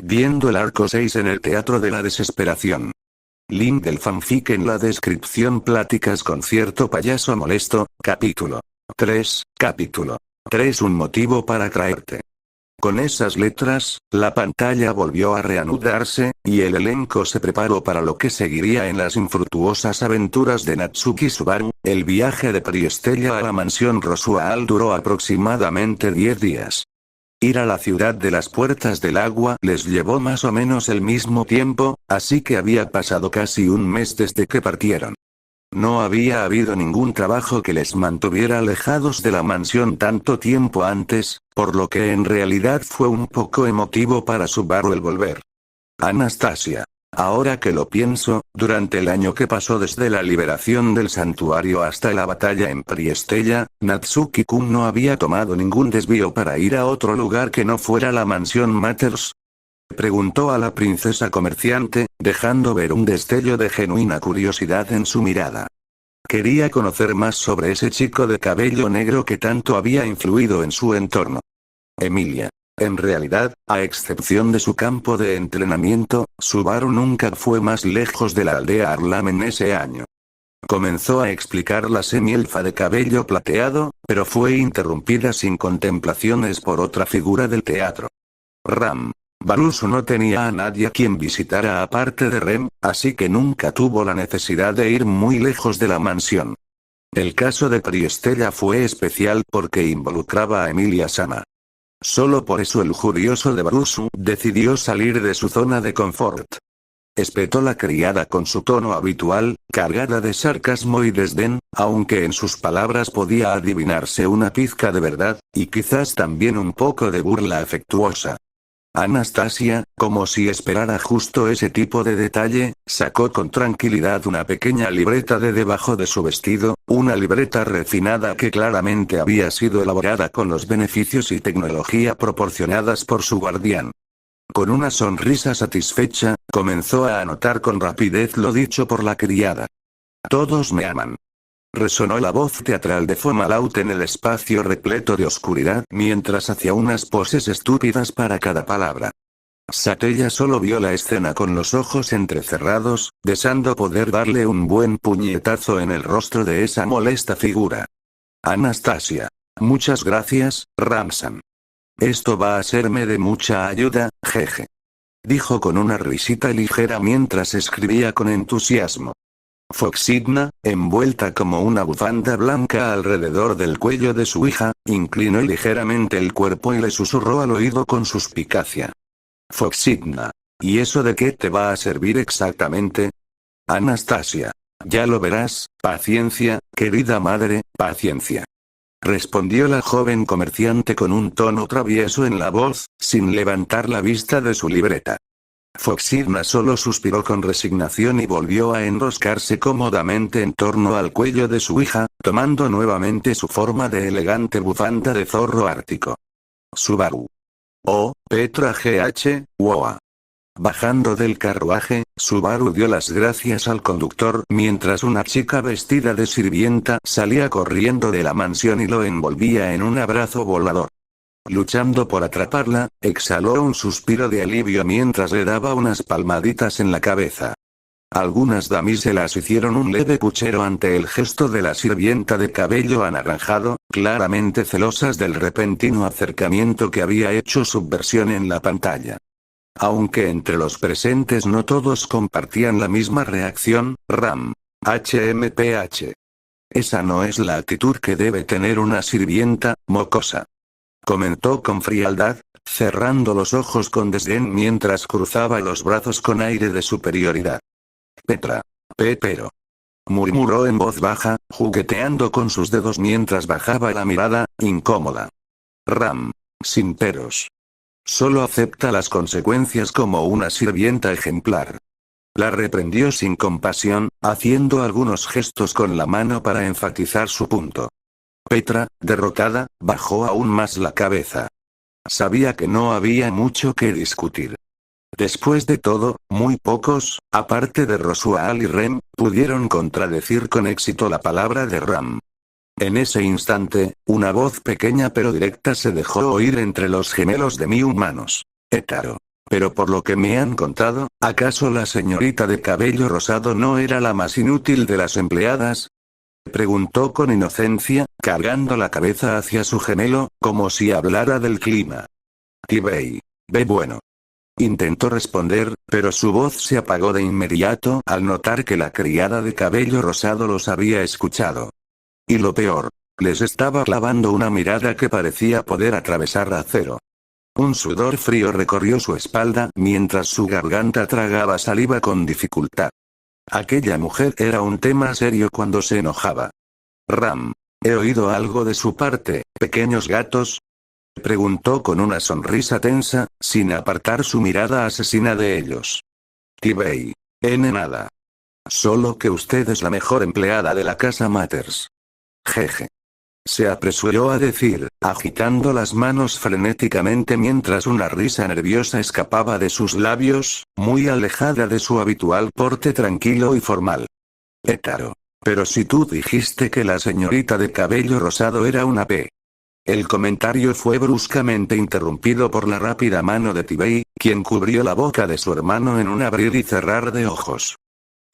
Viendo el arco 6 en el Teatro de la Desesperación. Link del fanfic en la descripción. Pláticas con cierto payaso molesto, capítulo 3, capítulo 3. Un motivo para traerte. Con esas letras, la pantalla volvió a reanudarse, y el elenco se preparó para lo que seguiría en las infructuosas aventuras de Natsuki Subaru. El viaje de Priestella a la mansión Rosuaal duró aproximadamente 10 días. Ir a la ciudad de las Puertas del Agua les llevó más o menos el mismo tiempo, así que había pasado casi un mes desde que partieron. No había habido ningún trabajo que les mantuviera alejados de la mansión tanto tiempo antes, por lo que en realidad fue un poco emotivo para Subaru el volver. Anastasia. Ahora que lo pienso, durante el año que pasó desde la liberación del santuario hasta la batalla en Priestella, Natsuki-kun no había tomado ningún desvío para ir a otro lugar que no fuera la mansión Matters. Preguntó a la princesa comerciante, dejando ver un destello de genuina curiosidad en su mirada. Quería conocer más sobre ese chico de cabello negro que tanto había influido en su entorno. Emilia. En realidad, a excepción de su campo de entrenamiento, Subaru nunca fue más lejos de la aldea Arlam en ese año. Comenzó a explicar la semielfa de cabello plateado, pero fue interrumpida sin contemplaciones por otra figura del teatro. Ram. Barusu no tenía a nadie a quien visitara aparte de Rem, así que nunca tuvo la necesidad de ir muy lejos de la mansión. El caso de Priestella fue especial porque involucraba a Emilia Sama. Solo por eso el jurioso de Barusu decidió salir de su zona de confort. Espetó la criada con su tono habitual, cargada de sarcasmo y desdén, aunque en sus palabras podía adivinarse una pizca de verdad, y quizás también un poco de burla afectuosa. Anastasia, como si esperara justo ese tipo de detalle, sacó con tranquilidad una pequeña libreta de debajo de su vestido, una libreta refinada que claramente había sido elaborada con los beneficios y tecnología proporcionadas por su guardián. Con una sonrisa satisfecha, comenzó a anotar con rapidez lo dicho por la criada. Todos me aman. Resonó la voz teatral de Fomalaut en el espacio repleto de oscuridad mientras hacía unas poses estúpidas para cada palabra. Satella solo vio la escena con los ojos entrecerrados, deseando poder darle un buen puñetazo en el rostro de esa molesta figura. Anastasia. Muchas gracias, Ramsan. Esto va a serme de mucha ayuda, jeje. Dijo con una risita ligera mientras escribía con entusiasmo. Foxidna, envuelta como una bufanda blanca alrededor del cuello de su hija, inclinó ligeramente el cuerpo y le susurró al oído con suspicacia. Foxidna. ¿Y eso de qué te va a servir exactamente? Anastasia. Ya lo verás, paciencia, querida madre, paciencia. Respondió la joven comerciante con un tono travieso en la voz, sin levantar la vista de su libreta. Foxidna solo suspiró con resignación y volvió a enroscarse cómodamente en torno al cuello de su hija, tomando nuevamente su forma de elegante bufanda de zorro ártico. Subaru. Oh, Petra GH, Woa. Bajando del carruaje, Subaru dio las gracias al conductor mientras una chica vestida de sirvienta salía corriendo de la mansión y lo envolvía en un abrazo volador. Luchando por atraparla, exhaló un suspiro de alivio mientras le daba unas palmaditas en la cabeza. Algunas damiselas hicieron un leve puchero ante el gesto de la sirvienta de cabello anaranjado, claramente celosas del repentino acercamiento que había hecho Subversión en la pantalla. Aunque entre los presentes no todos compartían la misma reacción, Ram. HMPH. Esa no es la actitud que debe tener una sirvienta, mocosa. Comentó con frialdad, cerrando los ojos con desdén mientras cruzaba los brazos con aire de superioridad. Petra. Pero. Murmuró en voz baja, jugueteando con sus dedos mientras bajaba la mirada, incómoda. Ram. Sin peros. Solo acepta las consecuencias como una sirvienta ejemplar. La reprendió sin compasión, haciendo algunos gestos con la mano para enfatizar su punto. Petra, derrotada, bajó aún más la cabeza. Sabía que no había mucho que discutir. Después de todo, muy pocos, aparte de Rosuaal y Rem, pudieron contradecir con éxito la palabra de Ram. En ese instante, una voz pequeña pero directa se dejó oír entre los gemelos de mi humanos. Hétaro. Pero por lo que me han contado, ¿acaso la señorita de cabello rosado no era la más inútil de las empleadas? Preguntó con inocencia, cargando la cabeza hacia su gemelo, como si hablara del clima. Tibey. Ve bueno. Intentó responder, pero su voz se apagó de inmediato al notar que la criada de cabello rosado los había escuchado. Y lo peor, les estaba clavando una mirada que parecía poder atravesar acero. Un sudor frío recorrió su espalda mientras su garganta tragaba saliva con dificultad. Aquella mujer era un tema serio cuando se enojaba. Ram. ¿He oído algo de su parte, pequeños gatos? Preguntó con una sonrisa tensa, sin apartar su mirada asesina de ellos. Tibey. Nada. Solo que usted es la mejor empleada de la casa Matters. Jeje. Se apresuró a decir, agitando las manos frenéticamente mientras una risa nerviosa escapaba de sus labios, muy alejada de su habitual porte tranquilo y formal. Pétaro. Pero si tú dijiste que la señorita de cabello rosado era una P. El comentario fue bruscamente interrumpido por la rápida mano de Tibey, quien cubrió la boca de su hermano en un abrir y cerrar de ojos.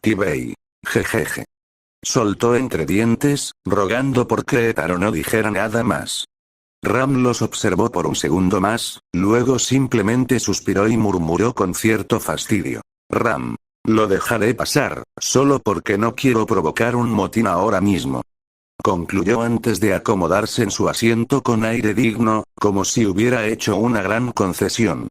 Tibey. Jejeje. Soltó entre dientes, rogando por que Pétaro no dijera nada más. Ram los observó por un segundo más, luego simplemente suspiró y murmuró con cierto fastidio. Ram. Lo dejaré pasar, solo porque no quiero provocar un motín ahora mismo. Concluyó antes de acomodarse en su asiento con aire digno, como si hubiera hecho una gran concesión.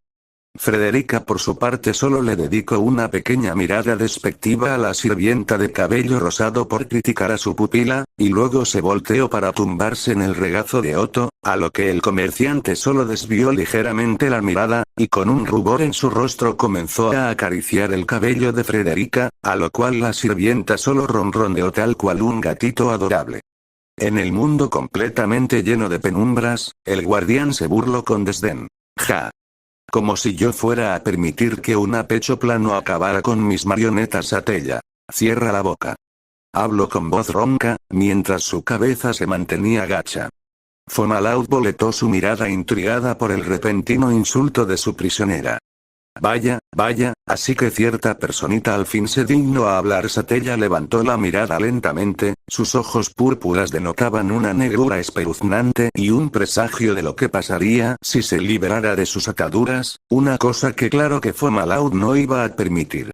Frederica por su parte solo le dedicó una pequeña mirada despectiva a la sirvienta de cabello rosado por criticar a su pupila, y luego se volteó para tumbarse en el regazo de Otto, a lo que el comerciante solo desvió ligeramente la mirada, y con un rubor en su rostro comenzó a acariciar el cabello de Frederica, a lo cual la sirvienta solo ronroneó tal cual un gatito adorable. En el mundo completamente lleno de penumbras, el guardián se burló con desdén. Ja. Como si yo fuera a permitir que un pecho plano acabara con mis marionetas Satella. Cierra la boca. Habló con voz ronca, mientras su cabeza se mantenía gacha. Fomalaut boletó su mirada intrigada por el repentino insulto de su prisionera. Vaya, así que cierta personita al fin se dignó a hablar. Satella levantó la mirada lentamente, sus ojos púrpuras denotaban una negrura espeluznante y un presagio de lo que pasaría si se liberara de sus ataduras, una cosa que claro que Fomalaut no iba a permitir.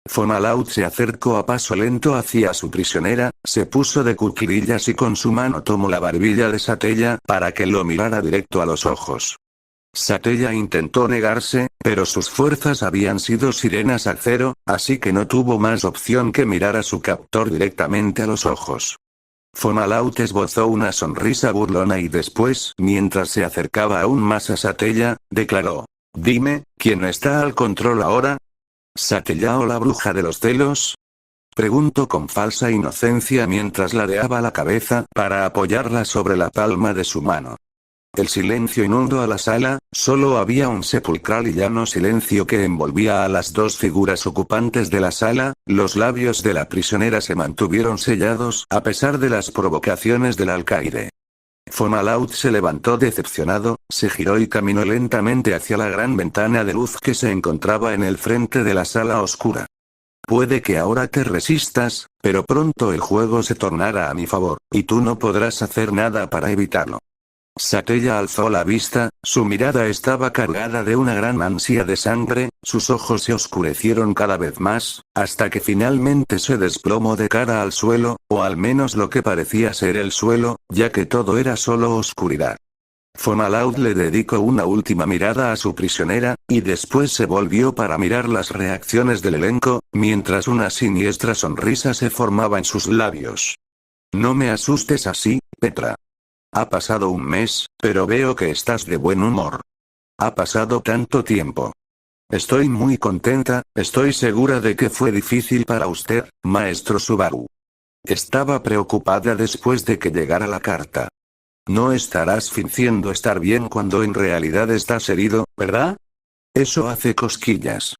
Fomalaut se acercó a paso lento hacia su prisionera, se puso de cuclillas y con su mano tomó la barbilla de Satella para que lo mirara directo a los ojos. Satella intentó negarse, pero sus fuerzas habían sido sirenas al cero, así que no tuvo más opción que mirar a su captor directamente a los ojos. Fomalaut esbozó una sonrisa burlona y después, mientras se acercaba aún más a Satella, declaró: Dime, ¿quién está al control ahora? ¿Satella o la bruja de los celos? Preguntó con falsa inocencia mientras ladeaba la cabeza para apoyarla sobre la palma de su mano. El silencio inundó a la sala, solo había un sepulcral y llano silencio que envolvía a las dos figuras ocupantes de la sala, los labios de la prisionera se mantuvieron sellados a pesar de las provocaciones del alcaide. Fomalaut se levantó decepcionado, se giró y caminó lentamente hacia la gran ventana de luz que se encontraba en el frente de la sala oscura. Puede que ahora te resistas, pero pronto el juego se tornará a mi favor, y tú no podrás hacer nada para evitarlo. Satella alzó la vista, su mirada estaba cargada de una gran ansia de sangre, sus ojos se oscurecieron cada vez más, hasta que finalmente se desplomó de cara al suelo, o al menos lo que parecía ser el suelo, ya que todo era solo oscuridad. Fomalaut le dedicó una última mirada a su prisionera, y después se volvió para mirar las reacciones del elenco, mientras una siniestra sonrisa se formaba en sus labios. No me asustes así, Petra. Ha pasado un mes, pero veo que estás de buen humor. Ha pasado tanto tiempo. Estoy muy contenta, estoy segura de que fue difícil para usted, maestro Subaru. Estaba preocupada después de que llegara la carta. No estarás fingiendo estar bien cuando en realidad estás herido, ¿verdad? Eso hace cosquillas.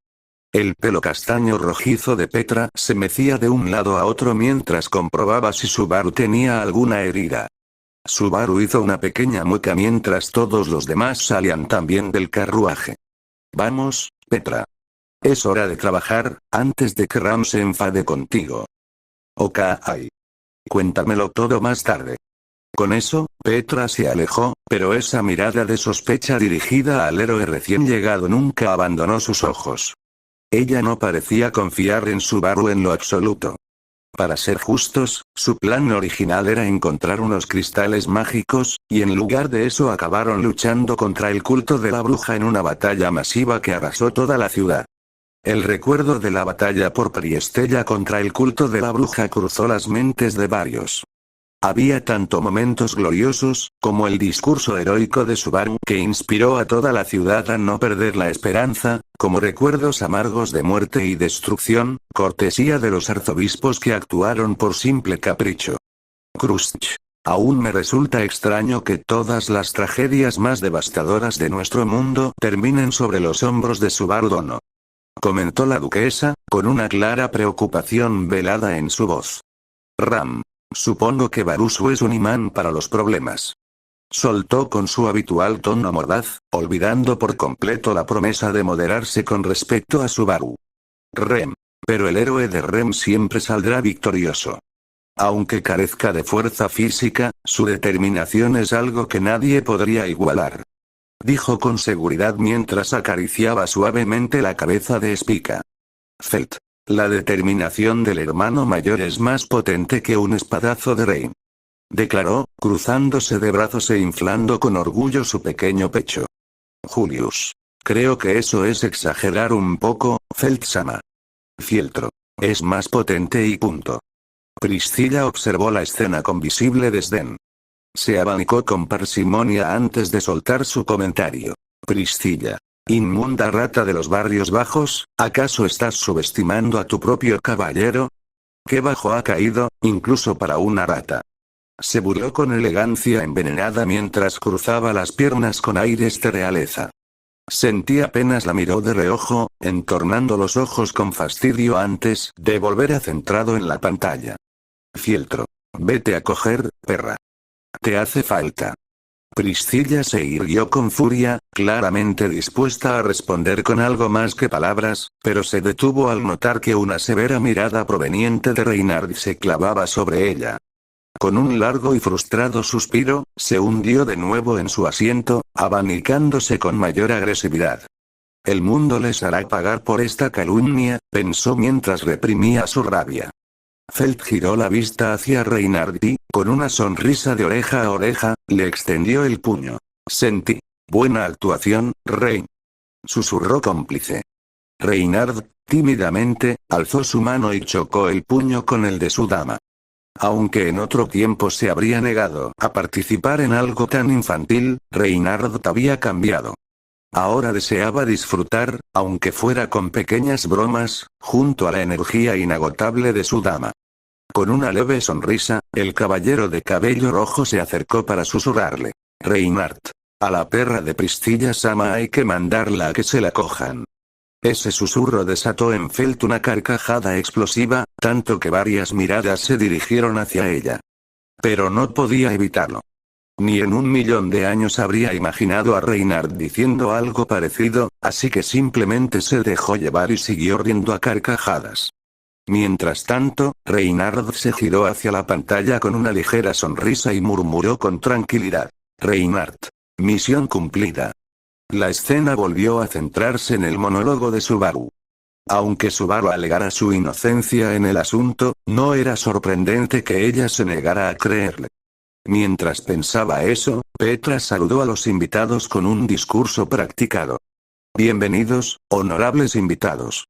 El pelo castaño rojizo de Petra se mecía de un lado a otro mientras comprobaba si Subaru tenía alguna herida. Subaru hizo una pequeña mueca mientras todos los demás salían también del carruaje. Vamos, Petra. Es hora de trabajar, antes de que Ram se enfade contigo. Ok. Cuéntamelo todo más tarde. Con eso, Petra se alejó, pero esa mirada de sospecha dirigida al héroe recién llegado nunca abandonó sus ojos. Ella no parecía confiar en Subaru en lo absoluto. Para ser justos, su plan original era encontrar unos cristales mágicos, y en lugar de eso acabaron luchando contra el culto de la bruja en una batalla masiva que arrasó toda la ciudad. El recuerdo de la batalla por Priestella contra el culto de la bruja cruzó las mentes de varios. Había tanto momentos gloriosos, como el discurso heroico de Subaru que inspiró a toda la ciudad a no perder la esperanza, como recuerdos amargos de muerte y destrucción, cortesía de los arzobispos que actuaron por simple capricho. Crunch. Aún me resulta extraño que todas las tragedias más devastadoras de nuestro mundo terminen sobre los hombros de Subaru Dono. Comentó la duquesa, con una clara preocupación velada en su voz. Ram. Supongo que Barusu es un imán para los problemas. Soltó con su habitual tono mordaz, olvidando por completo la promesa de moderarse con respecto a Subaru. Rem. Pero el héroe de Rem siempre saldrá victorioso. Aunque carezca de fuerza física, su determinación es algo que nadie podría igualar. Dijo con seguridad mientras acariciaba suavemente la cabeza de Spica. Felt. La determinación del hermano mayor es más potente que un espadazo de rey. Declaró, cruzándose de brazos e inflando con orgullo su pequeño pecho. Julius. Creo que eso es exagerar un poco, Felt-sama. Fieltro. Es más potente y punto. Priscilla observó la escena con visible desdén. Se abanicó con parsimonia antes de soltar su comentario. Priscilla. Inmunda rata de los barrios bajos, ¿acaso estás subestimando a tu propio caballero? ¿Qué bajo ha caído, incluso para una rata? Se burló con elegancia envenenada mientras cruzaba las piernas con aires de realeza. Sentí apenas la miró de reojo, entornando los ojos con fastidio antes de volver a centrado en la pantalla. Fieltro. Vete a coger, perra. Te hace falta. Priscilla se irguió con furia, claramente dispuesta a responder con algo más que palabras, pero se detuvo al notar que una severa mirada proveniente de Reynard se clavaba sobre ella. Con un largo y frustrado suspiro, se hundió de nuevo en su asiento, abanicándose con mayor agresividad. El mundo les hará pagar por esta calumnia, pensó mientras reprimía su rabia. Felt giró la vista hacia Reynard y, con una sonrisa de oreja a oreja, le extendió el puño. Sentí. Buena actuación, Reyn. Susurró cómplice. Reynard, tímidamente, alzó su mano y chocó el puño con el de su dama. Aunque en otro tiempo se habría negado a participar en algo tan infantil, Reynard había cambiado. Ahora deseaba disfrutar, aunque fuera con pequeñas bromas, junto a la energía inagotable de su dama. Con una leve sonrisa, el caballero de cabello rojo se acercó para susurrarle. Reynard. A la perra de Priscilla-sama hay que mandarla a que se la cojan. Ese susurro desató en Felt una carcajada explosiva, tanto que varias miradas se dirigieron hacia ella. Pero no podía evitarlo. Ni en 1.000.000 de años habría imaginado a Reynard diciendo algo parecido, así que simplemente se dejó llevar y siguió riendo a carcajadas. Mientras tanto, Reynard se giró hacia la pantalla con una ligera sonrisa y murmuró con tranquilidad. Reynard. Misión cumplida. La escena volvió a centrarse en el monólogo de Subaru. Aunque Subaru alegara su inocencia en el asunto, no era sorprendente que ella se negara a creerle. Mientras pensaba eso, Petra saludó a los invitados con un discurso practicado. Bienvenidos, honorables invitados.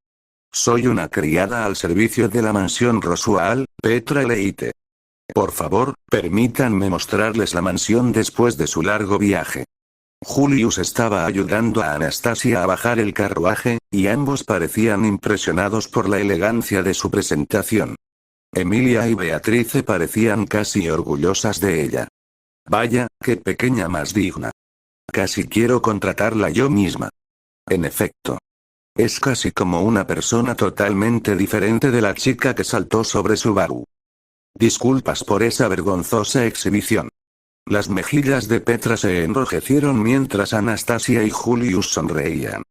Soy una criada al servicio de la mansión Rosual, Petra Leite. Por favor, permítanme mostrarles la mansión después de su largo viaje. Julius estaba ayudando a Anastasia a bajar el carruaje, y ambos parecían impresionados por la elegancia de su presentación. Emilia y Beatrice parecían casi orgullosas de ella. Vaya, qué pequeña más digna. Casi quiero contratarla yo misma. En efecto. Es casi como una persona totalmente diferente de la chica que saltó sobre Subaru. Disculpas por esa vergonzosa exhibición. Las mejillas de Petra se enrojecieron mientras Anastasia y Julius sonreían.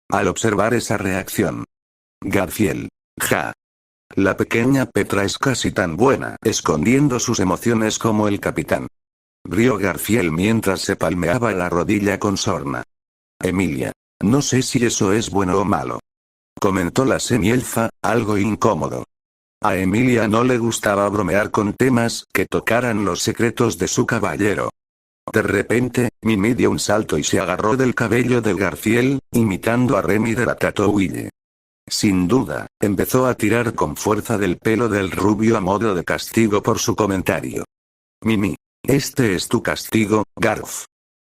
al observar esa reacción. Garfield. Ja. La pequeña Petra es casi tan buena escondiendo sus emociones como el capitán. Rió Garfield mientras se palmeaba la rodilla con sorna. Emilia. No sé si eso es bueno o malo. Comentó la semielfa, algo incómodo. A Emilia no le gustaba bromear con temas que tocaran los secretos de su caballero. De repente, Mimi dio un salto y se agarró del cabello de Garfield, imitando a Remy de Ratatouille. Sin duda, empezó a tirar con fuerza del pelo del rubio a modo de castigo por su comentario. Mimi. Este es tu castigo, Garf.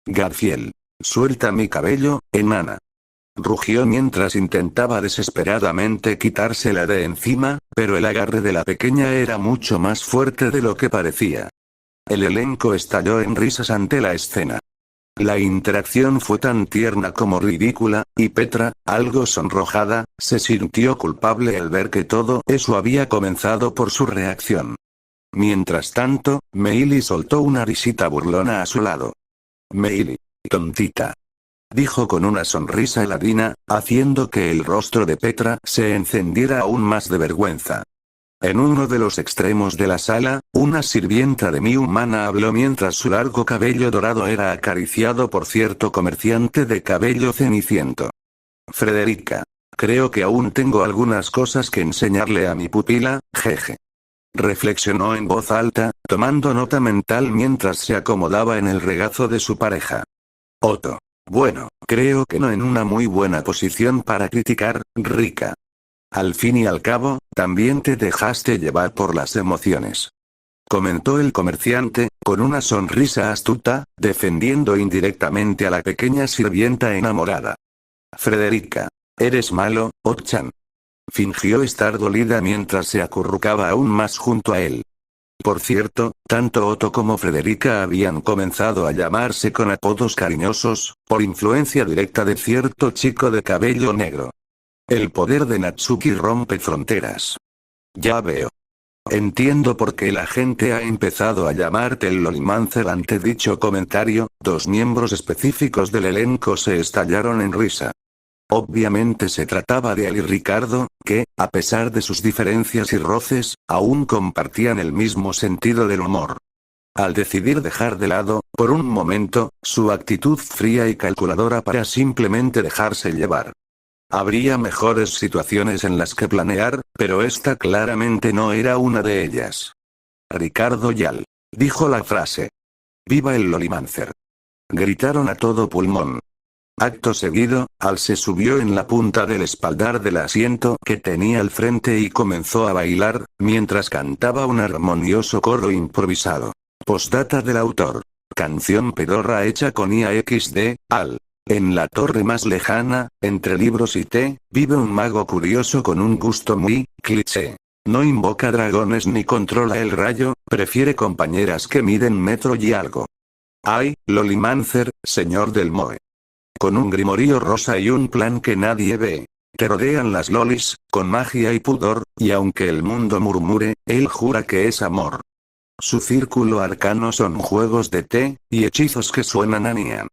Garfield. Suelta mi cabello, enana. Rugió mientras intentaba desesperadamente quitársela de encima, pero el agarre de la pequeña era mucho más fuerte de lo que parecía. El elenco estalló en risas ante la escena. La interacción fue tan tierna como ridícula, y Petra, algo sonrojada, se sintió culpable al ver que todo eso había comenzado por su reacción. Mientras tanto, Meili soltó una risita burlona a su lado. Meili. Tontita. Dijo con una sonrisa heladina, haciendo que el rostro de Petra se encendiera aún más de vergüenza. En uno de los extremos de la sala, una sirvienta de mi humana habló mientras su largo cabello dorado era acariciado por cierto comerciante de cabello ceniciento. Frederica. Creo que aún tengo algunas cosas que enseñarle a mi pupila, jeje. Reflexionó en voz alta, tomando nota mental mientras se acomodaba en el regazo de su pareja. Otto. Bueno, creo que no en una muy buena posición para criticar, Rika. Al fin y al cabo, también te dejaste llevar por las emociones. Comentó el comerciante, con una sonrisa astuta, defendiendo indirectamente a la pequeña sirvienta enamorada. Frederica. Eres malo, Otchan. Fingió estar dolida mientras se acurrucaba aún más junto a él. Por cierto, tanto Otto como Frederica habían comenzado a llamarse con apodos cariñosos, por influencia directa de cierto chico de cabello negro. El poder de Natsuki rompe fronteras. Ya veo. Entiendo por qué la gente ha empezado a llamarte el Lolimancer. Ante dicho comentario, dos miembros específicos del elenco se estallaron en risa. Obviamente se trataba de Al y Ricardo, que, a pesar de sus diferencias y roces, aún compartían el mismo sentido del humor. Al decidir dejar de lado, por un momento, su actitud fría y calculadora para simplemente dejarse llevar. Habría mejores situaciones en las que planear, pero esta claramente no era una de ellas. Ricardo y Al. Dijo la frase. ¡Viva el Lolimancer! Gritaron a todo pulmón. Acto seguido, Al se subió en la punta del espaldar del asiento que tenía al frente y comenzó a bailar, mientras cantaba un armonioso coro improvisado. Postdata del autor. Canción pedorra hecha con IAXD, Al. En la torre más lejana, entre libros y té, vive un mago curioso con un gusto muy cliché. No invoca dragones ni controla el rayo, prefiere compañeras que miden metro y algo. Ay, Lolimancer, señor del Moe. Con un grimorío rosa y un plan que nadie ve. Te rodean las lolis, con magia y pudor, y aunque el mundo murmure, él jura que es amor. Su círculo arcano son juegos de té, y hechizos que suenan a Nian.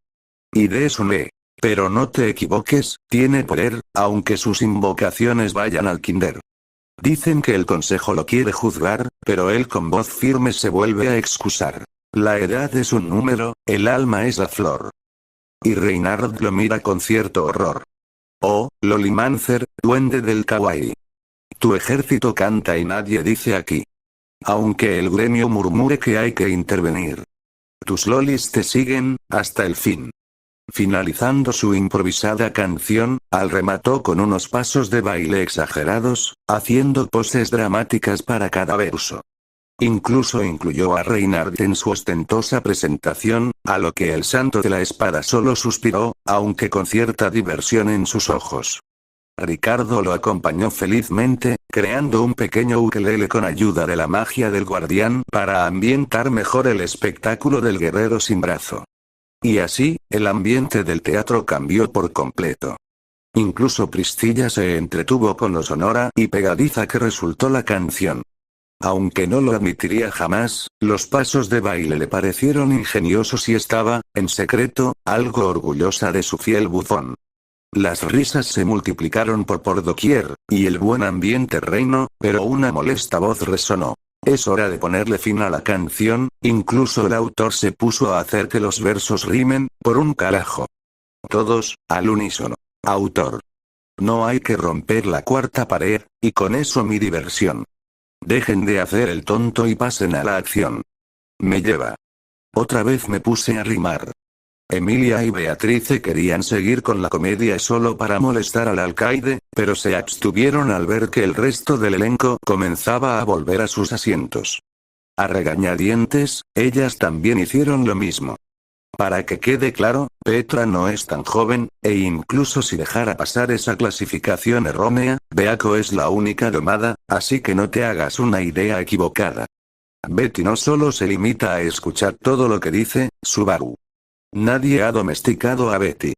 Y de eso lee. Pero no te equivoques, tiene poder, aunque sus invocaciones vayan al kinder. Dicen que el consejo lo quiere juzgar, pero él con voz firme se vuelve a excusar. La edad es un número, el alma es la flor. Y Reinhard lo mira con cierto horror. Oh, Lolimancer, duende del kawaii. Tu ejército canta y nadie dice aquí. Aunque el gremio murmure que hay que intervenir. Tus lolis te siguen, hasta el fin. Finalizando su improvisada canción, Al remató con unos pasos de baile exagerados, haciendo poses dramáticas para cada verso. Incluso incluyó a Reinhard en su ostentosa presentación, a lo que el santo de la espada solo suspiró, aunque con cierta diversión en sus ojos. Ricardo lo acompañó felizmente, creando un pequeño ukelele con ayuda de la magia del guardián para ambientar mejor el espectáculo del guerrero sin brazo. Y así, el ambiente del teatro cambió por completo. Incluso Priscilla se entretuvo con lo sonora y pegadiza que resultó la canción. Aunque no lo admitiría jamás, los pasos de baile le parecieron ingeniosos y estaba, en secreto, algo orgullosa de su fiel bufón. Las risas se multiplicaron por doquier, y el buen ambiente reinó, pero una molesta voz resonó. Es hora de ponerle fin a la canción, incluso el autor se puso a hacer que los versos rimen, por un carajo. Todos, al unísono. Autor. No hay que romper la cuarta pared, y con eso mi diversión. Dejen de hacer el tonto y pasen a la acción. Me lleva. Otra vez me puse a rimar. Emilia y Beatrice querían seguir con la comedia solo para molestar al alcaide, pero se abstuvieron al ver que el resto del elenco comenzaba a volver a sus asientos. A regañadientes, ellas también hicieron lo mismo. Para que quede claro, Petra no es tan joven, e incluso si dejara pasar esa clasificación errónea, Beaco es la única domada, así que no te hagas una idea equivocada. Betty no solo se limita a escuchar todo lo que dice, Subaru. Nadie ha domesticado a Betty.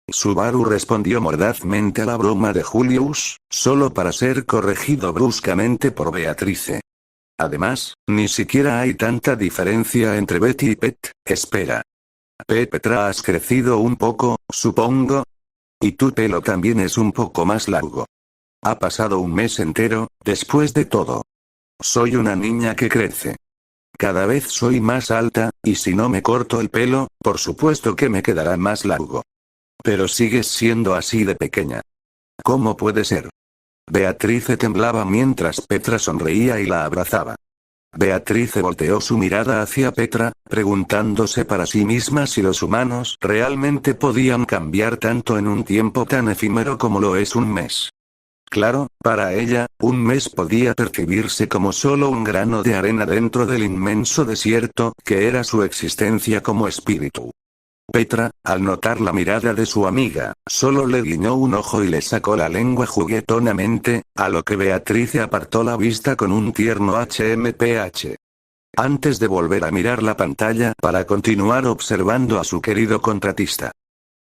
Subaru respondió mordazmente a la broma de Julius, solo para ser corregido bruscamente por Beatrice. Además, ni siquiera hay tanta diferencia entre Betty y Pet, espera. Petra, has crecido un poco, supongo. Y tu pelo también es un poco más largo. Ha pasado un mes entero, después de todo. Soy una niña que crece. Cada vez soy más alta, y si no me corto el pelo, por supuesto que me quedará más largo. Pero sigues siendo así de pequeña. ¿Cómo puede ser? Beatrice temblaba mientras Petra sonreía y la abrazaba. Beatrice volteó su mirada hacia Petra, preguntándose para sí misma si los humanos realmente podían cambiar tanto en un tiempo tan efímero como lo es un mes. Claro, para ella, un mes podía percibirse como solo un grano de arena dentro del inmenso desierto que era su existencia como espíritu. Petra, al notar la mirada de su amiga, solo le guiñó un ojo y le sacó la lengua juguetonamente, a lo que Beatrice apartó la vista con un tierno HMPH. Antes de volver a mirar la pantalla para continuar observando a su querido contratista.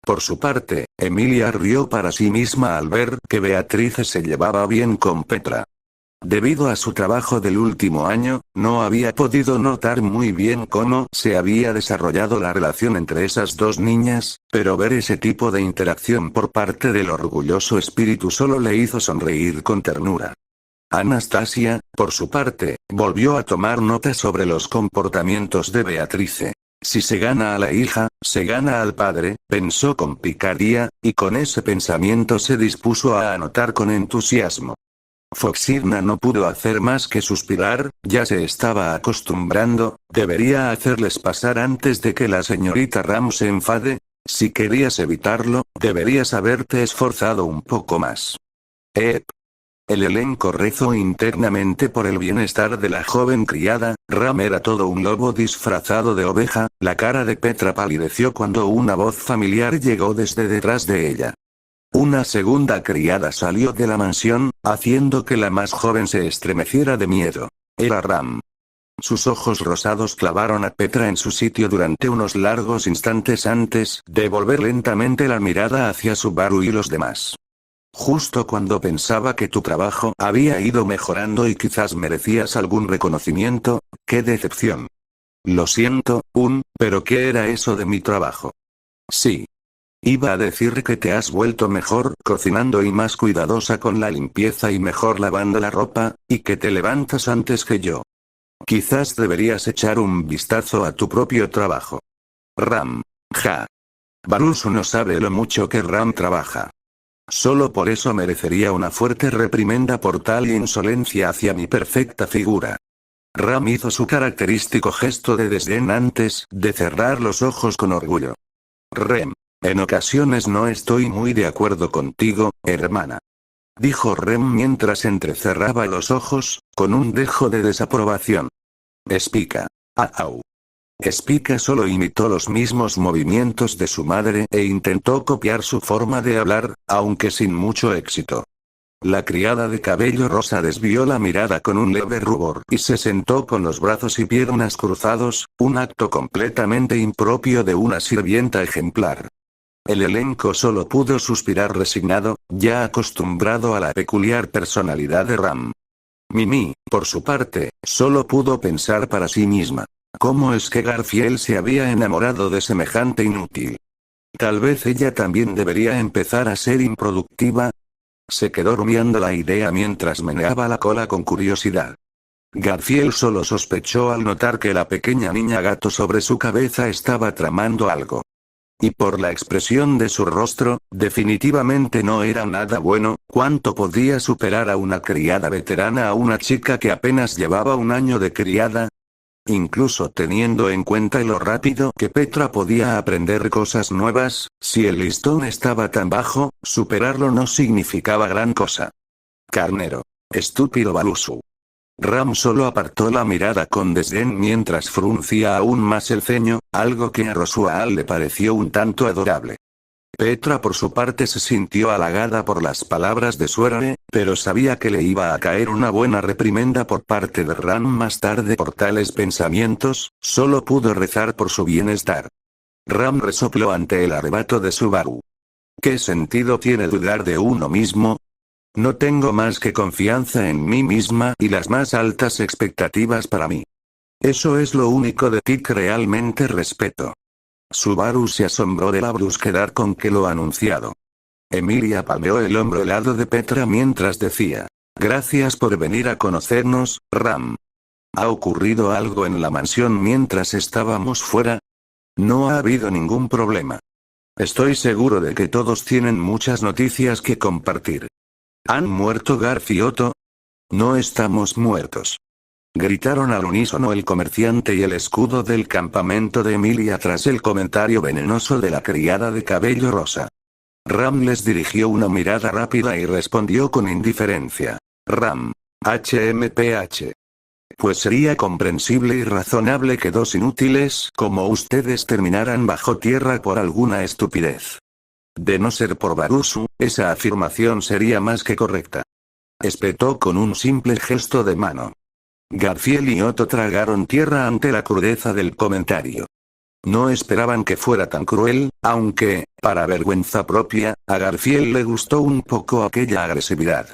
Por su parte, Emilia rió para sí misma al ver que Beatrice se llevaba bien con Petra. Debido a su trabajo del último año, no había podido notar muy bien cómo se había desarrollado la relación entre esas dos niñas, pero ver ese tipo de interacción por parte del orgulloso espíritu solo le hizo sonreír con ternura. Anastasia, por su parte, volvió a tomar nota sobre los comportamientos de Beatrice. Si se gana a la hija, se gana al padre, pensó con picardía, y con ese pensamiento se dispuso a anotar con entusiasmo. Foxirna no pudo hacer más que suspirar, ya se estaba acostumbrando, debería hacerles pasar antes de que la señorita Ram se enfade. Si querías evitarlo, deberías haberte esforzado un poco más. El elenco rezó internamente por el bienestar de la joven criada. Ram era todo un lobo disfrazado de oveja. La cara de Petra palideció cuando una voz familiar llegó desde detrás de ella. Una segunda criada salió de la mansión, haciendo que la más joven se estremeciera de miedo. Era Ram. Sus ojos rosados clavaron a Petra en su sitio durante unos largos instantes antes de volver lentamente la mirada hacia Subaru y los demás. Justo cuando pensaba que tu trabajo había ido mejorando y quizás merecías algún reconocimiento, ¡qué decepción! Lo siento, pero ¿qué era eso de mi trabajo? Sí. Iba a decir que te has vuelto mejor cocinando y más cuidadosa con la limpieza y mejor lavando la ropa, y que te levantas antes que yo. Quizás deberías echar un vistazo a tu propio trabajo. Ram. Ja. Barusu no sabe lo mucho que Ram trabaja. Solo por eso merecería una fuerte reprimenda por tal insolencia hacia mi perfecta figura. Ram hizo su característico gesto de desdén antes de cerrar los ojos con orgullo. Rem. En ocasiones no estoy muy de acuerdo contigo, hermana. Dijo Rem mientras entrecerraba los ojos, con un dejo de desaprobación. Spica. Au. Spica solo imitó los mismos movimientos de su madre e intentó copiar su forma de hablar, aunque sin mucho éxito. La criada de cabello rosa desvió la mirada con un leve rubor y se sentó con los brazos y piernas cruzados, un acto completamente impropio de una sirvienta ejemplar. El elenco solo pudo suspirar resignado, ya acostumbrado a la peculiar personalidad de Ram. Mimi, por su parte, solo pudo pensar para sí misma. ¿Cómo es que Garfield se había enamorado de semejante inútil? Tal vez ella también debería empezar a ser improductiva. Se quedó rumiando la idea mientras meneaba la cola con curiosidad. Garfield solo sospechó al notar que la pequeña niña gato sobre su cabeza estaba tramando algo. Y por la expresión de su rostro, definitivamente no era nada bueno. ¿Cuánto podía superar a una criada veterana a una chica que apenas llevaba un año de criada? Incluso teniendo en cuenta lo rápido que Petra podía aprender cosas nuevas, si el listón estaba tan bajo, superarlo no significaba gran cosa. Carnero. Estúpido Balusu. Ram solo apartó la mirada con desdén mientras fruncía aún más el ceño, algo que a Rosuaal le pareció un tanto adorable. Petra por su parte se sintió halagada por las palabras de su héroe, pero sabía que le iba a caer una buena reprimenda por parte de Ram más tarde por tales pensamientos. Solo pudo rezar por su bienestar. Ram resopló ante el arrebato de Subaru. ¿Qué sentido tiene dudar de uno mismo? No tengo más que confianza en mí misma y las más altas expectativas para mí. Eso es lo único de ti que realmente respeto. Subaru se asombró de la brusquedad con que lo anunciado. Emilia palmeó el hombro helado de Petra mientras decía: gracias por venir a conocernos, Ram. ¿Ha ocurrido algo en la mansión mientras estábamos fuera? No ha habido ningún problema. Estoy seguro de que todos tienen muchas noticias que compartir. ¿Han muerto Garf y Otto? No estamos muertos. Gritaron al unísono el comerciante y el escudo del campamento de Emilia tras el comentario venenoso de la criada de cabello rosa. Ram les dirigió una mirada rápida y respondió con indiferencia. Ram. HMPH. Pues sería comprensible y razonable que dos inútiles como ustedes terminaran bajo tierra por alguna estupidez. De no ser por Barusu, esa afirmación sería más que correcta. Espetó con un simple gesto de mano. Garfield y Otto tragaron tierra ante la crudeza del comentario. No esperaban que fuera tan cruel, aunque, para vergüenza propia, a Garfield le gustó un poco aquella agresividad.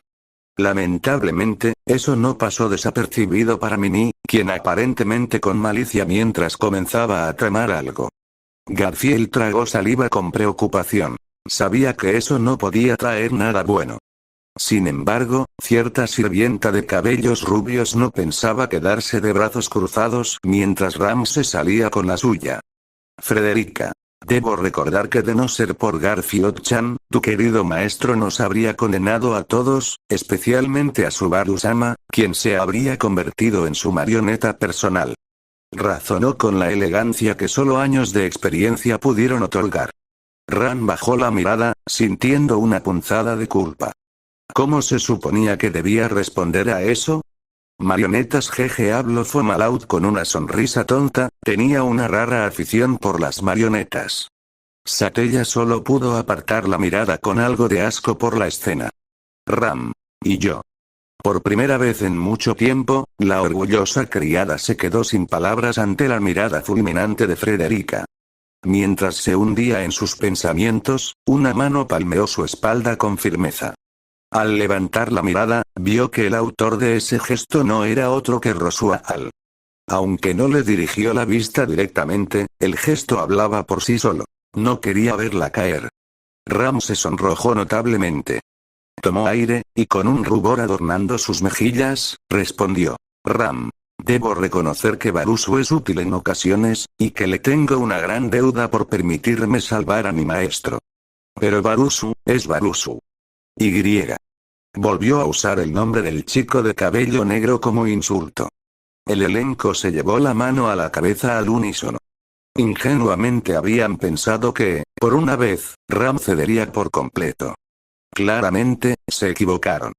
Lamentablemente, eso no pasó desapercibido para Minnie, quien aparentemente con malicia mientras comenzaba a tramar algo. Garfield tragó saliva con preocupación. Sabía que eso no podía traer nada bueno. Sin embargo, cierta sirvienta de cabellos rubios no pensaba quedarse de brazos cruzados mientras Ram se salía con la suya. Frederica. Debo recordar que de no ser por Garfield-chan, tu querido maestro nos habría condenado a todos, especialmente a Subaru-sama, quien se habría convertido en su marioneta personal. Razonó con la elegancia que solo años de experiencia pudieron otorgar. Ram bajó la mirada, sintiendo una punzada de culpa. ¿Cómo se suponía que debía responder a eso? Marionetas jeje, habló Fomalaut con una sonrisa tonta, tenía una rara afición por las marionetas. Satella solo pudo apartar la mirada con algo de asco por la escena. Ram. Y yo. Por primera vez en mucho tiempo, la orgullosa criada se quedó sin palabras ante la mirada fulminante de Frederica. Mientras se hundía en sus pensamientos, una mano palmeó su espalda con firmeza. Al levantar la mirada, vio que el autor de ese gesto no era otro que Rosuaal. Aunque no le dirigió la vista directamente, el gesto hablaba por sí solo. No quería verla caer. Ram se sonrojó notablemente. Tomó aire, y con un rubor adornando sus mejillas, respondió. Ram. Debo reconocer que Barusu es útil en ocasiones, y que le tengo una gran deuda por permitirme salvar a mi maestro. Pero Barusu, es Barusu. Y. Volvió a usar el nombre del chico de cabello negro como insulto. El elenco se llevó la mano a la cabeza al unísono. Ingenuamente habían pensado que, por una vez, Ram cedería por completo. Claramente, se equivocaron.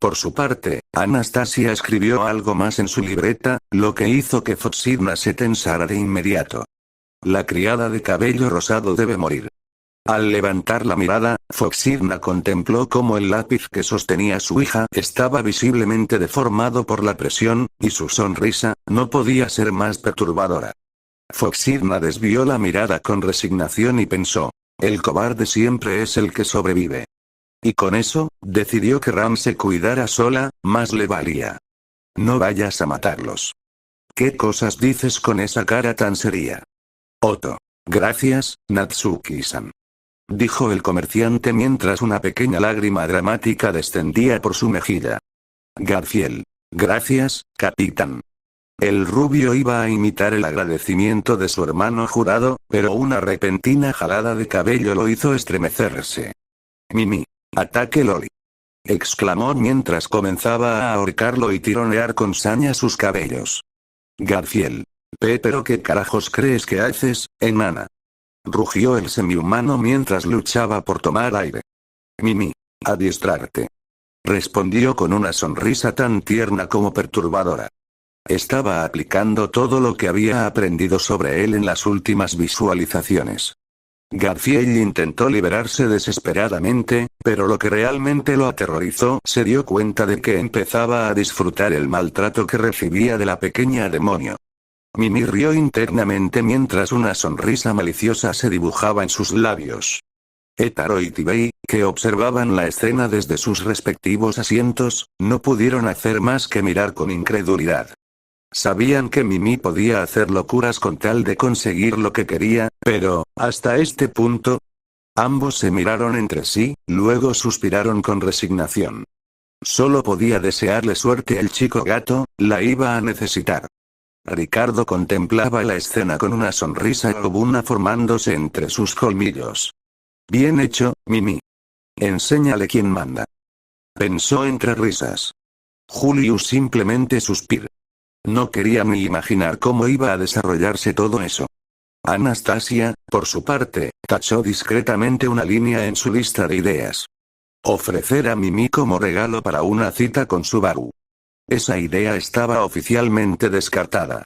Por su parte, Anastasia escribió algo más en su libreta, lo que hizo que Foxidna se tensara de inmediato. La criada de cabello rosado debe morir. Al levantar la mirada, Foxidna contempló cómo el lápiz que sostenía su hija estaba visiblemente deformado por la presión, y su sonrisa no podía ser más perturbadora. Foxidna desvió la mirada con resignación y pensó: el cobarde siempre es el que sobrevive. Y con eso, decidió que Ram se cuidara sola, más le valía. No vayas a matarlos. ¿Qué cosas dices con esa cara tan seria? Otto. Gracias, Natsuki-san. dijo el comerciante mientras una pequeña lágrima dramática descendía por su mejilla. Garfield. Gracias, capitán. El rubio iba a imitar el agradecimiento de su hermano jurado, pero una repentina jalada de cabello lo hizo estremecerse. Mimi. Ataque Loli. Exclamó mientras comenzaba a ahorcarlo y tironear con saña sus cabellos. Garfield. ¿Pero qué carajos crees que haces, enana? Rugió el semihumano mientras luchaba por tomar aire. Mimi. Adiestrarte. Respondió con una sonrisa tan tierna como perturbadora. Estaba aplicando todo lo que había aprendido sobre él en las últimas visualizaciones. Garfield intentó liberarse desesperadamente, pero lo que realmente lo aterrorizó se dio cuenta de que empezaba a disfrutar el maltrato que recibía de la pequeña demonio. Mimi rió internamente mientras una sonrisa maliciosa se dibujaba en sus labios. Hétaro y Tibey, que observaban la escena desde sus respectivos asientos, no pudieron hacer más que mirar con incredulidad. Sabían que Mimi podía hacer locuras con tal de conseguir lo que quería, pero, hasta este punto, ambos se miraron entre sí, luego suspiraron con resignación. Solo podía desearle suerte al chico gato, la iba a necesitar. Ricardo contemplaba la escena con una sonrisa lobuna formándose entre sus colmillos. Bien hecho, Mimi. Enséñale quién manda. Pensó entre risas. Julius simplemente suspiró. No quería ni imaginar cómo iba a desarrollarse todo eso. Anastasia, por su parte, tachó discretamente una línea en su lista de ideas. Ofrecer a Mimi como regalo para una cita con Subaru. Esa idea estaba oficialmente descartada.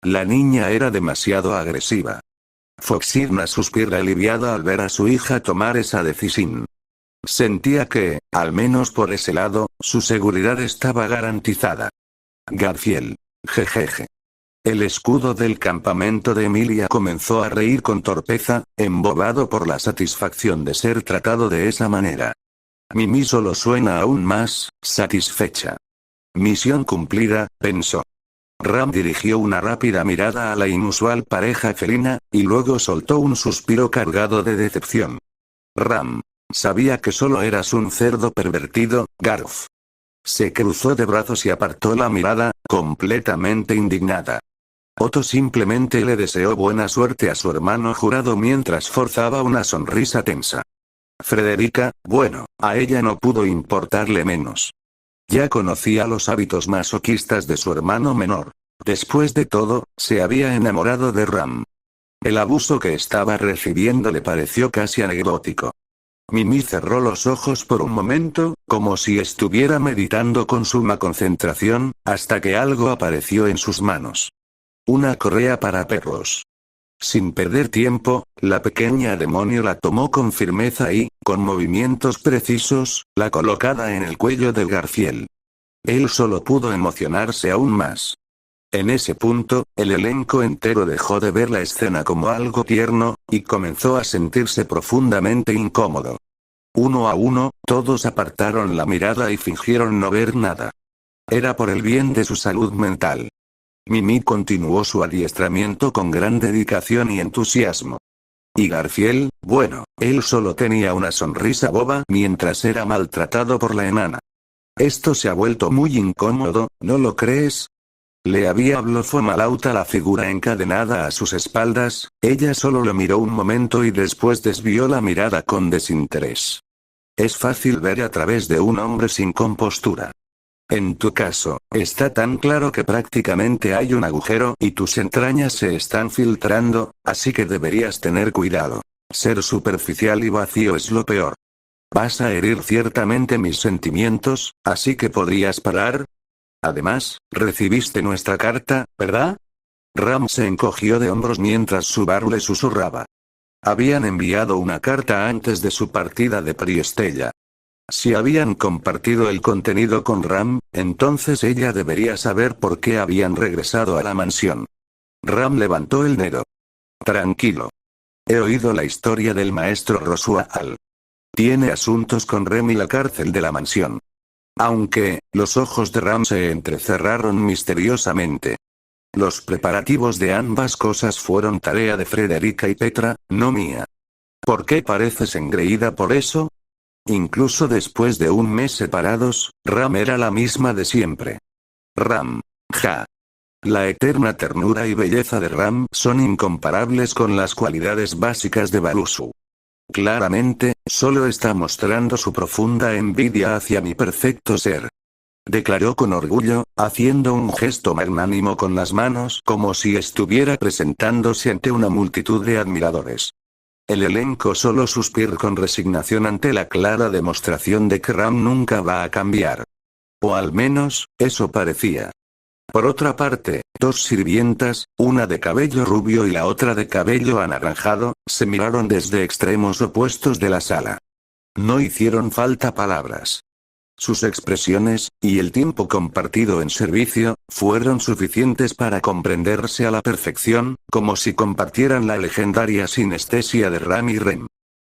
La niña era demasiado agresiva. Foxirna suspiró aliviada al ver a su hija tomar esa decisión. Sentía que, al menos por ese lado, su seguridad estaba garantizada. Garfield. Jejeje. El escudo del campamento de Emilia comenzó a reír con torpeza, embobado por la satisfacción de ser tratado de esa manera. Mimi solo suena aún más satisfecha. Misión cumplida, pensó. Ram dirigió una rápida mirada a la inusual pareja felina, y luego soltó un suspiro cargado de decepción. Ram. Sabía que solo eras un cerdo pervertido, Garf. Se cruzó de brazos y apartó la mirada, completamente indignada. Otto simplemente le deseó buena suerte a su hermano jurado mientras forzaba una sonrisa tensa. Frederica, bueno, a ella no pudo importarle menos. Ya conocía los hábitos masoquistas de su hermano menor. Después de todo, se había enamorado de Ram. El abuso que estaba recibiendo le pareció casi anecdótico. Mimi cerró los ojos por un momento, como si estuviera meditando con suma concentración, hasta que algo apareció en sus manos. Una correa para perros. Sin perder tiempo, la pequeña demonio la tomó con firmeza y, con movimientos precisos, la colocada en el cuello de Garfield. Él solo pudo emocionarse aún más. En ese punto, el elenco entero dejó de ver la escena como algo tierno, y comenzó a sentirse profundamente incómodo. Uno a uno, todos apartaron la mirada y fingieron no ver nada. Era por el bien de su salud mental. Mimi continuó su adiestramiento con gran dedicación y entusiasmo. Y Garfield, bueno, él solo tenía una sonrisa boba mientras era maltratado por la enana. Esto se ha vuelto muy incómodo, ¿no lo crees? Le había hablado Fomalauta la figura encadenada a sus espaldas, ella solo lo miró un momento y después desvió la mirada con desinterés. Es fácil ver a través de un hombre sin compostura. En tu caso, está tan claro que prácticamente hay un agujero y tus entrañas se están filtrando, así que deberías tener cuidado. Ser superficial y vacío es lo peor. Vas a herir ciertamente mis sentimientos, así que podrías parar. Además, recibiste nuestra carta, ¿verdad? Ram se encogió de hombros mientras Subaru le susurraba. Habían enviado una carta antes de su partida de Priestella. Si habían compartido el contenido con Ram, entonces ella debería saber por qué habían regresado a la mansión. Ram levantó el dedo. Tranquilo. He oído la historia del maestro Rosual. Tiene asuntos con Rem y la cárcel de la mansión. Aunque, los ojos de Ram se entrecerraron misteriosamente. Los preparativos de ambas cosas fueron tarea de Frederica y Petra, no mía. ¿Por qué pareces engreída por eso? Incluso después de un mes separados, Ram era la misma de siempre. Ram. Ja. La eterna ternura y belleza de Ram son incomparables con las cualidades básicas de Barusu. Claramente, solo está mostrando su profunda envidia hacia mi perfecto ser. Declaró con orgullo, haciendo un gesto magnánimo con las manos como si estuviera presentándose ante una multitud de admiradores. El elenco solo suspiró con resignación ante la clara demostración de que Ram nunca va a cambiar. O al menos, eso parecía. Por otra parte, dos sirvientas, una de cabello rubio y la otra de cabello anaranjado, se miraron desde extremos opuestos de la sala. No hicieron falta palabras. Sus expresiones, y el tiempo compartido en servicio, fueron suficientes para comprenderse a la perfección, como si compartieran la legendaria sinestesia de Ram y Rem.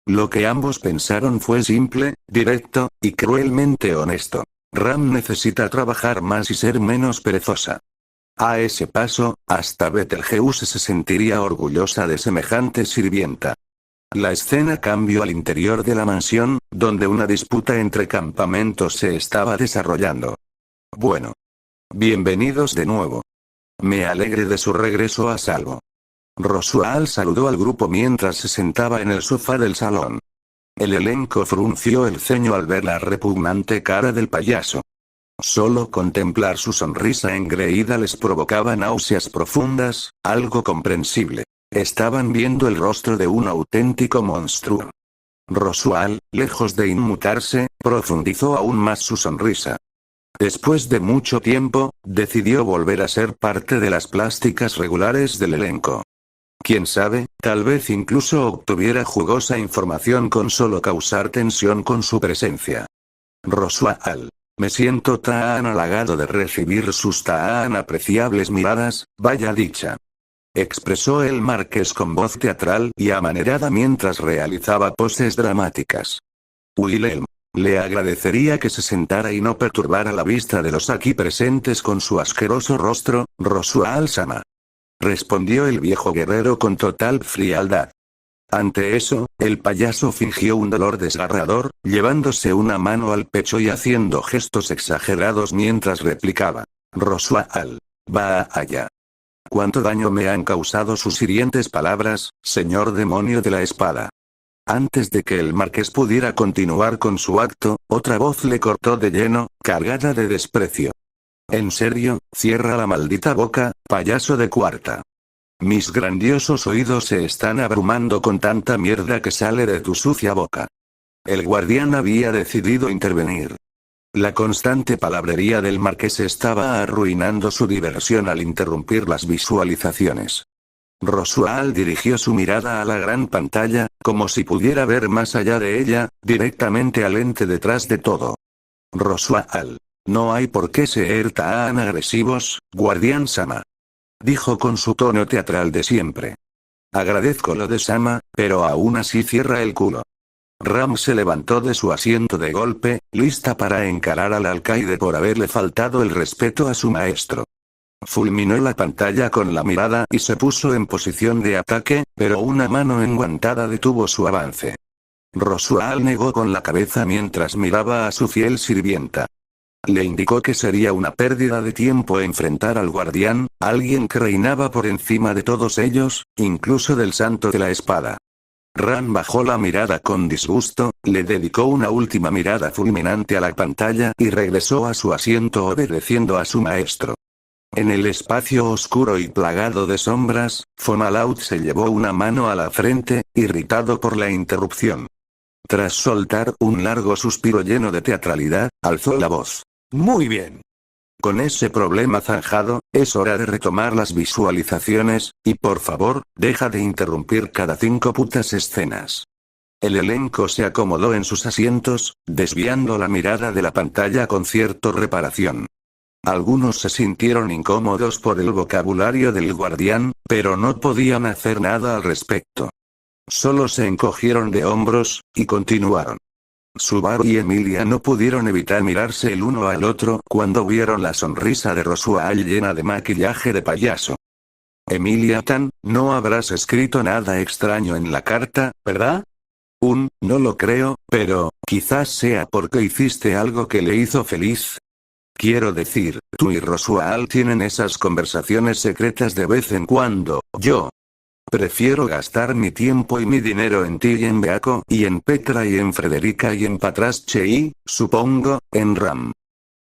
Lo que ambos pensaron fue simple, directo, y cruelmente honesto. Ram necesita trabajar más y ser menos perezosa. A ese paso, hasta Betelgeuse se sentiría orgullosa de semejante sirvienta. La escena cambió al interior de la mansión, donde una disputa entre campamentos se estaba desarrollando. Bueno. Bienvenidos de nuevo. Me alegré de su regreso a salvo. Rosual saludó al grupo mientras se sentaba en el sofá del salón. El elenco frunció el ceño al ver la repugnante cara del payaso. Solo contemplar su sonrisa engreída les provocaba náuseas profundas, algo comprensible. Estaban viendo el rostro de un auténtico monstruo. Rosual, lejos de inmutarse, profundizó aún más su sonrisa. Después de mucho tiempo, decidió volver a ser parte de las plásticas regulares del elenco. Quién sabe, tal vez incluso obtuviera jugosa información con solo causar tensión con su presencia. Rosual. Me siento tan halagado de recibir sus tan apreciables miradas, vaya dicha. Expresó el marqués con voz teatral y amanerada mientras realizaba poses dramáticas. Wilhelm. Le agradecería que se sentara y no perturbara la vista de los aquí presentes con su asqueroso rostro, Rosual-sama. Respondió el viejo guerrero con total frialdad. Ante eso, el payaso fingió un dolor desgarrador, llevándose una mano al pecho y haciendo gestos exagerados mientras replicaba. Rosual. Va allá. ¿Cuánto daño me han causado sus hirientes palabras, señor demonio de la espada? Antes de que el marqués pudiera continuar con su acto, otra voz le cortó de lleno, cargada de desprecio. En serio, cierra la maldita boca, payaso de cuarta. Mis grandiosos oídos se están abrumando con tanta mierda que sale de tu sucia boca. El guardián había decidido intervenir. La constante palabrería del marqués estaba arruinando su diversión al interrumpir las visualizaciones. Rosual dirigió su mirada a la gran pantalla, como si pudiera ver más allá de ella, directamente al ente detrás de todo. Rosual. No hay por qué ser tan agresivos, guardián Sama. Dijo con su tono teatral de siempre. Agradezco lo de Sama, pero aún así cierra el culo. Ram se levantó de su asiento de golpe, lista para encarar al alcaide por haberle faltado el respeto a su maestro. Fulminó la pantalla con la mirada y se puso en posición de ataque, pero una mano enguantada detuvo su avance. Rosual negó con la cabeza mientras miraba a su fiel sirvienta. Le indicó que sería una pérdida de tiempo enfrentar al guardián, alguien que reinaba por encima de todos ellos, incluso del santo de la espada. Ram bajó la mirada con disgusto, le dedicó una última mirada fulminante a la pantalla y regresó a su asiento obedeciendo a su maestro. En el espacio oscuro y plagado de sombras, Fomalaut se llevó una mano a la frente, irritado por la interrupción. Tras soltar un largo suspiro lleno de teatralidad, alzó la voz. Muy bien. Con ese problema zanjado, es hora de retomar las visualizaciones, y por favor, deja de interrumpir cada 5 putas escenas. El elenco se acomodó en sus asientos, desviando la mirada de la pantalla con cierta reparación. Algunos se sintieron incómodos por el vocabulario del guardián, pero no podían hacer nada al respecto. Solo se encogieron de hombros, y continuaron. Subaru y Emilia no pudieron evitar mirarse el uno al otro cuando vieron la sonrisa de Rosual llena de maquillaje de payaso. Emilia-tan, no habrás escrito nada extraño en la carta, ¿verdad? No lo creo, pero, quizás sea porque hiciste algo que le hizo feliz. Quiero decir, tú y Rosual tienen esas conversaciones secretas de vez en cuando. Yo prefiero gastar mi tiempo y mi dinero en ti y en Beako y en Petra y en Frederica y en Patrasche y, supongo, en Ram.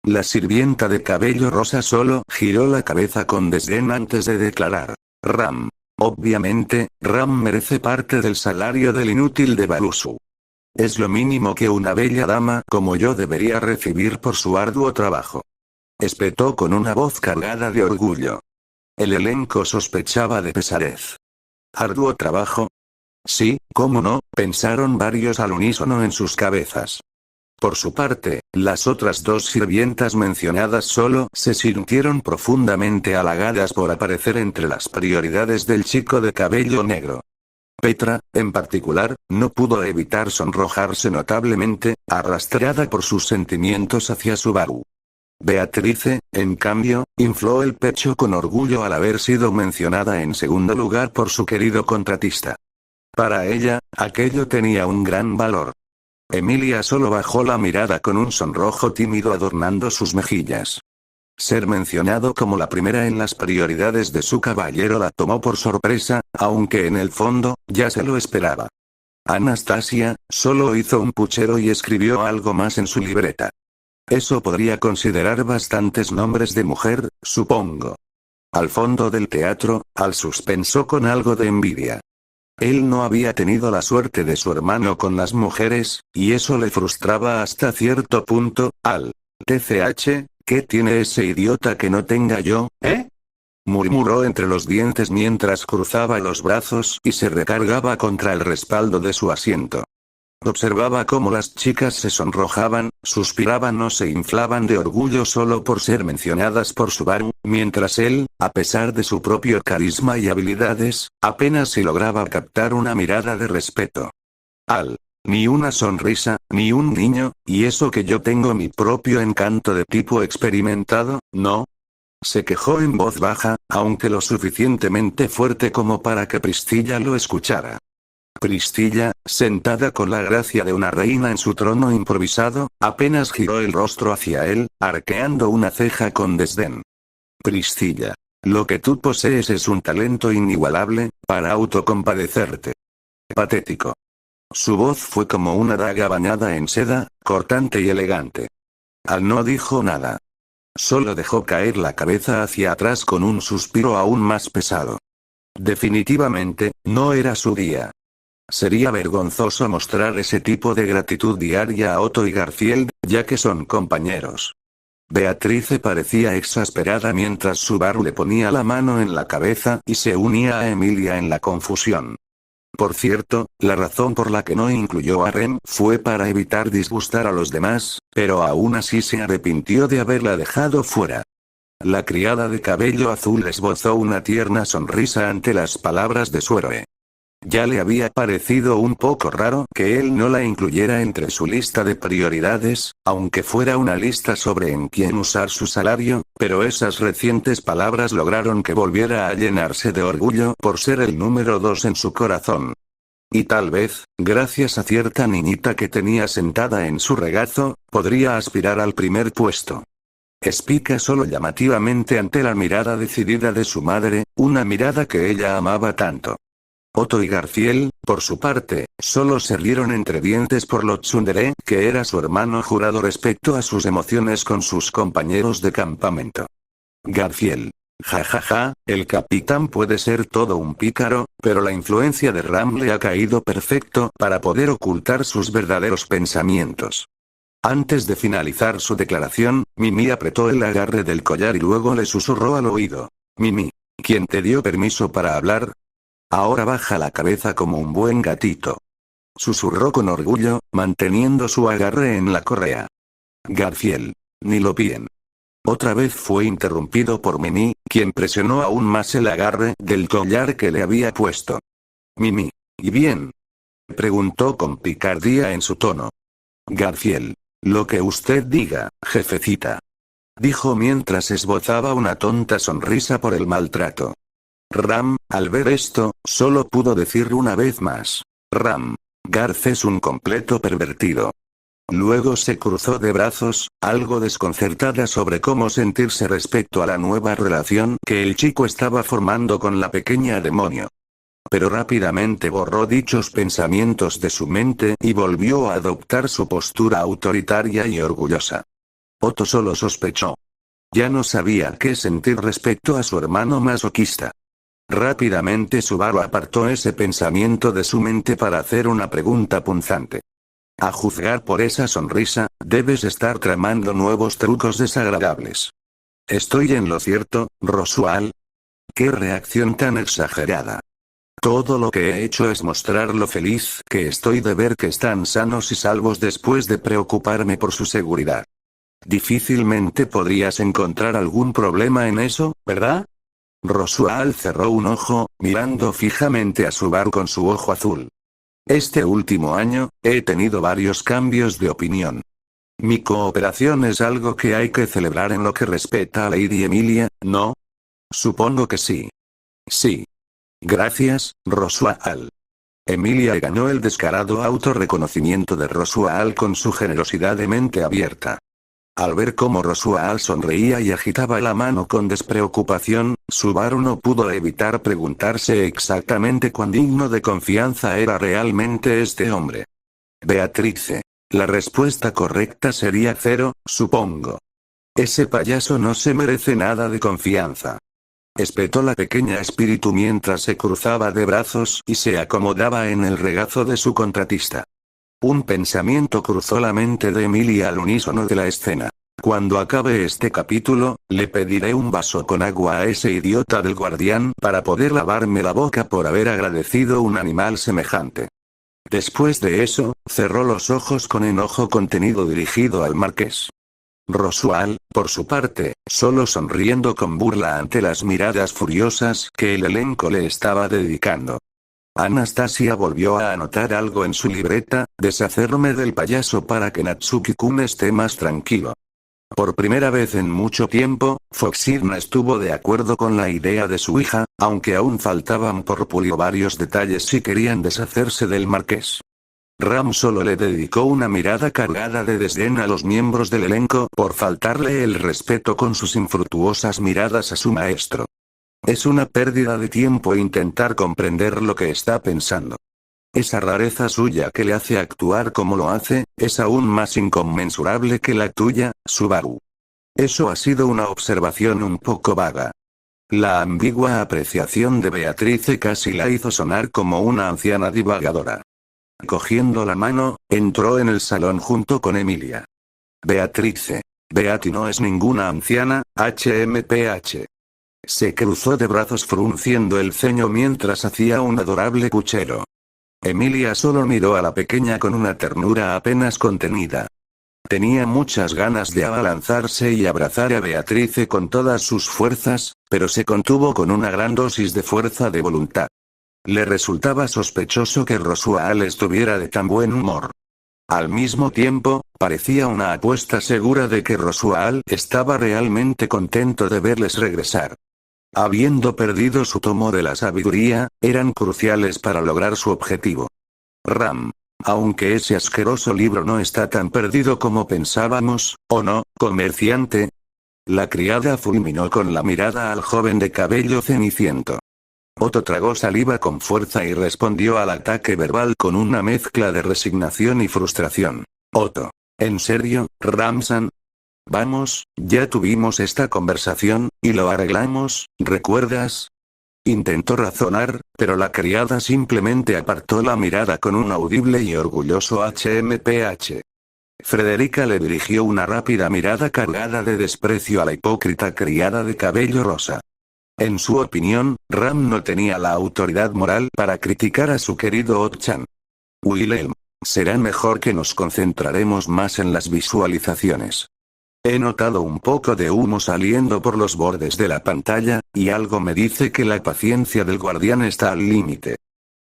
La sirvienta de cabello rosa solo giró la cabeza con desdén antes de declarar. Ram. Obviamente, Ram merece parte del salario del inútil de Balusu. Es lo mínimo que una bella dama como yo debería recibir por su arduo trabajo. Espetó con una voz cargada de orgullo. El elenco sospechaba de pesadez. ¿Arduo trabajo? Sí, cómo no, pensaron varios al unísono en sus cabezas. Por su parte, las otras dos sirvientas mencionadas solo se sintieron profundamente halagadas por aparecer entre las prioridades del chico de cabello negro. Petra, en particular, no pudo evitar sonrojarse notablemente, arrastrada por sus sentimientos hacia Subaru. Beatrice, en cambio, infló el pecho con orgullo al haber sido mencionada en segundo lugar por su querido contratista. Para ella, aquello tenía un gran valor. Emilia solo bajó la mirada con un sonrojo tímido adornando sus mejillas. Ser mencionado como la primera en las prioridades de su caballero la tomó por sorpresa, aunque en el fondo, ya se lo esperaba. Anastasia, solo hizo un puchero y escribió algo más en su libreta. Eso podría considerar bastantes nombres de mujer, supongo. Al fondo del teatro, Al suspensó con algo de envidia. Él no había tenido la suerte de su hermano con las mujeres, y eso le frustraba hasta cierto punto. Al TCH, ¿qué tiene ese idiota que no tenga yo, murmuró entre los dientes mientras cruzaba los brazos y se recargaba contra el respaldo de su asiento. Observaba cómo las chicas se sonrojaban, suspiraban o se inflaban de orgullo solo por ser mencionadas por Subaru, mientras él, a pesar de su propio carisma y habilidades, apenas si lograba captar una mirada de respeto. Ni una sonrisa, ni un niño, y eso que yo tengo mi propio encanto de tipo experimentado, ¿no? Se quejó en voz baja, aunque lo suficientemente fuerte como para que Pristilla lo escuchara. Pristilla, sentada con la gracia de una reina en su trono improvisado, apenas giró el rostro hacia él, arqueando una ceja con desdén. Pristilla. Lo que tú posees es un talento inigualable, para autocompadecerte. Patético. Su voz fue como una daga bañada en seda, cortante y elegante. Al no dijo nada. Solo dejó caer la cabeza hacia atrás con un suspiro aún más pesado. Definitivamente, no era su día. Sería vergonzoso mostrar ese tipo de gratitud diaria a Otto y Garfield, ya que son compañeros. Beatrice parecía exasperada mientras Subaru le ponía la mano en la cabeza y se unía a Emilia en la confusión. Por cierto, la razón por la que no incluyó a Rem fue para evitar disgustar a los demás, pero aún así se arrepintió de haberla dejado fuera. La criada de cabello azul esbozó una tierna sonrisa ante las palabras de su héroe. Ya le había parecido un poco raro que él no la incluyera entre su lista de prioridades, aunque fuera una lista sobre en quién usar su salario, pero esas recientes palabras lograron que volviera a llenarse de orgullo por ser el número 2 en su corazón. Y tal vez, gracias a cierta niñita que tenía sentada en su regazo, podría aspirar al primer puesto. Spica solo llamativamente ante la mirada decidida de su madre, una mirada que ella amaba tanto. Otto y Garfield, por su parte, solo se rieron entre dientes por lo tsundere que era su hermano jurado respecto a sus emociones con sus compañeros de campamento. Garfield. Jajaja, el capitán puede ser todo un pícaro, pero la influencia de Ram le ha caído perfecto para poder ocultar sus verdaderos pensamientos. Antes de finalizar su declaración, Mimi apretó el agarre del collar y luego le susurró al oído. Mimi. ¿Quién te dio permiso para hablar? Ahora baja la cabeza como un buen gatito. Susurró con orgullo, manteniendo su agarre en la correa. Garfield. Ni lo bien. Otra vez fue interrumpido por Mimi, quien presionó aún más el agarre del collar que le había puesto. Mimi. ¿Y bien? Preguntó con picardía en su tono. Garfield. Lo que usted diga, jefecita. Dijo mientras esbozaba una tonta sonrisa por el maltrato. Ram, al ver esto, solo pudo decir una vez más. Ram. Garth es un completo pervertido. Luego se cruzó de brazos, algo desconcertada sobre cómo sentirse respecto a la nueva relación que el chico estaba formando con la pequeña demonio. Pero rápidamente borró dichos pensamientos de su mente y volvió a adoptar su postura autoritaria y orgullosa. Otto solo sospechó. Ya no sabía qué sentir respecto a su hermano masoquista. Rápidamente Subaru apartó ese pensamiento de su mente para hacer una pregunta punzante. A juzgar por esa sonrisa, debes estar tramando nuevos trucos desagradables. ¿Estoy en lo cierto, Roswaal? ¡Qué reacción tan exagerada! Todo lo que he hecho es mostrar lo feliz que estoy de ver que están sanos y salvos después de preocuparme por su seguridad. Difícilmente podrías encontrar algún problema en eso, ¿verdad? Roswaal cerró un ojo, mirando fijamente a Subaru con su ojo azul. Este último año, he tenido varios cambios de opinión. Mi cooperación es algo que hay que celebrar en lo que respecta a Lady Emilia, ¿no? Supongo que sí. Sí. Gracias, Roswaal. Emilia ganó el descarado autorreconocimiento de Roswaal con su generosidad de mente abierta. Al ver cómo Roswaal sonreía y agitaba la mano con despreocupación, Subaru no pudo evitar preguntarse exactamente cuán digno de confianza era realmente este hombre. Beatrice. La respuesta correcta sería 0, supongo. Ese payaso no se merece nada de confianza. Espetó la pequeña espíritu mientras se cruzaba de brazos y se acomodaba en el regazo de su contratista. Un pensamiento cruzó la mente de Emilia al unísono de la escena. Cuando acabe este capítulo, le pediré un vaso con agua a ese idiota del guardián para poder lavarme la boca por haber agradecido un animal semejante. Después de eso, cerró los ojos con enojo contenido dirigido al marqués. Roswaal, por su parte, solo sonriendo con burla ante las miradas furiosas que el elenco le estaba dedicando. Anastasia volvió a anotar algo en su libreta: deshacerme del payaso para que Natsuki-kun esté más tranquilo. Por primera vez en mucho tiempo, Foxirna estuvo de acuerdo con la idea de su hija, aunque aún faltaban por pulir varios detalles si querían deshacerse del marqués. Ram solo le dedicó una mirada cargada de desdén a los miembros del elenco por faltarle el respeto con sus infructuosas miradas a su maestro. Es una pérdida de tiempo intentar comprender lo que está pensando. Esa rareza suya que le hace actuar como lo hace, es aún más inconmensurable que la tuya, Subaru. Eso ha sido una observación un poco vaga. La ambigua apreciación de Beatrice casi la hizo sonar como una anciana divagadora. Cogiendo la mano, entró en el salón junto con Emilia. Beatrice. Beati no es ninguna anciana, HMPH. Se cruzó de brazos frunciendo el ceño mientras hacía un adorable puchero. Emilia solo miró a la pequeña con una ternura apenas contenida. Tenía muchas ganas de abalanzarse y abrazar a Beatrice con todas sus fuerzas, pero se contuvo con una gran dosis de fuerza de voluntad. Le resultaba sospechoso que Roswaal estuviera de tan buen humor. Al mismo tiempo, parecía una apuesta segura de que Roswaal estaba realmente contento de verles regresar. Habiendo perdido su tomo de la sabiduría, eran cruciales para lograr su objetivo. Ram. Aunque ese asqueroso libro no está tan perdido como pensábamos, ¿o no, comerciante? La criada fulminó con la mirada al joven de cabello ceniciento. Otto tragó saliva con fuerza y respondió al ataque verbal con una mezcla de resignación y frustración. Otto. ¿En serio, Ramsan? Vamos, ya tuvimos esta conversación, y lo arreglamos, ¿recuerdas? Intentó razonar, pero la criada simplemente apartó la mirada con un audible y orgulloso HMPH. Frederica le dirigió una rápida mirada cargada de desprecio a la hipócrita criada de cabello rosa. En su opinión, Ram no tenía la autoridad moral para criticar a su querido Otchan. Wilhelm. Será mejor que nos concentraremos más en las visualizaciones. He notado un poco de humo saliendo por los bordes de la pantalla, y algo me dice que la paciencia del guardián está al límite.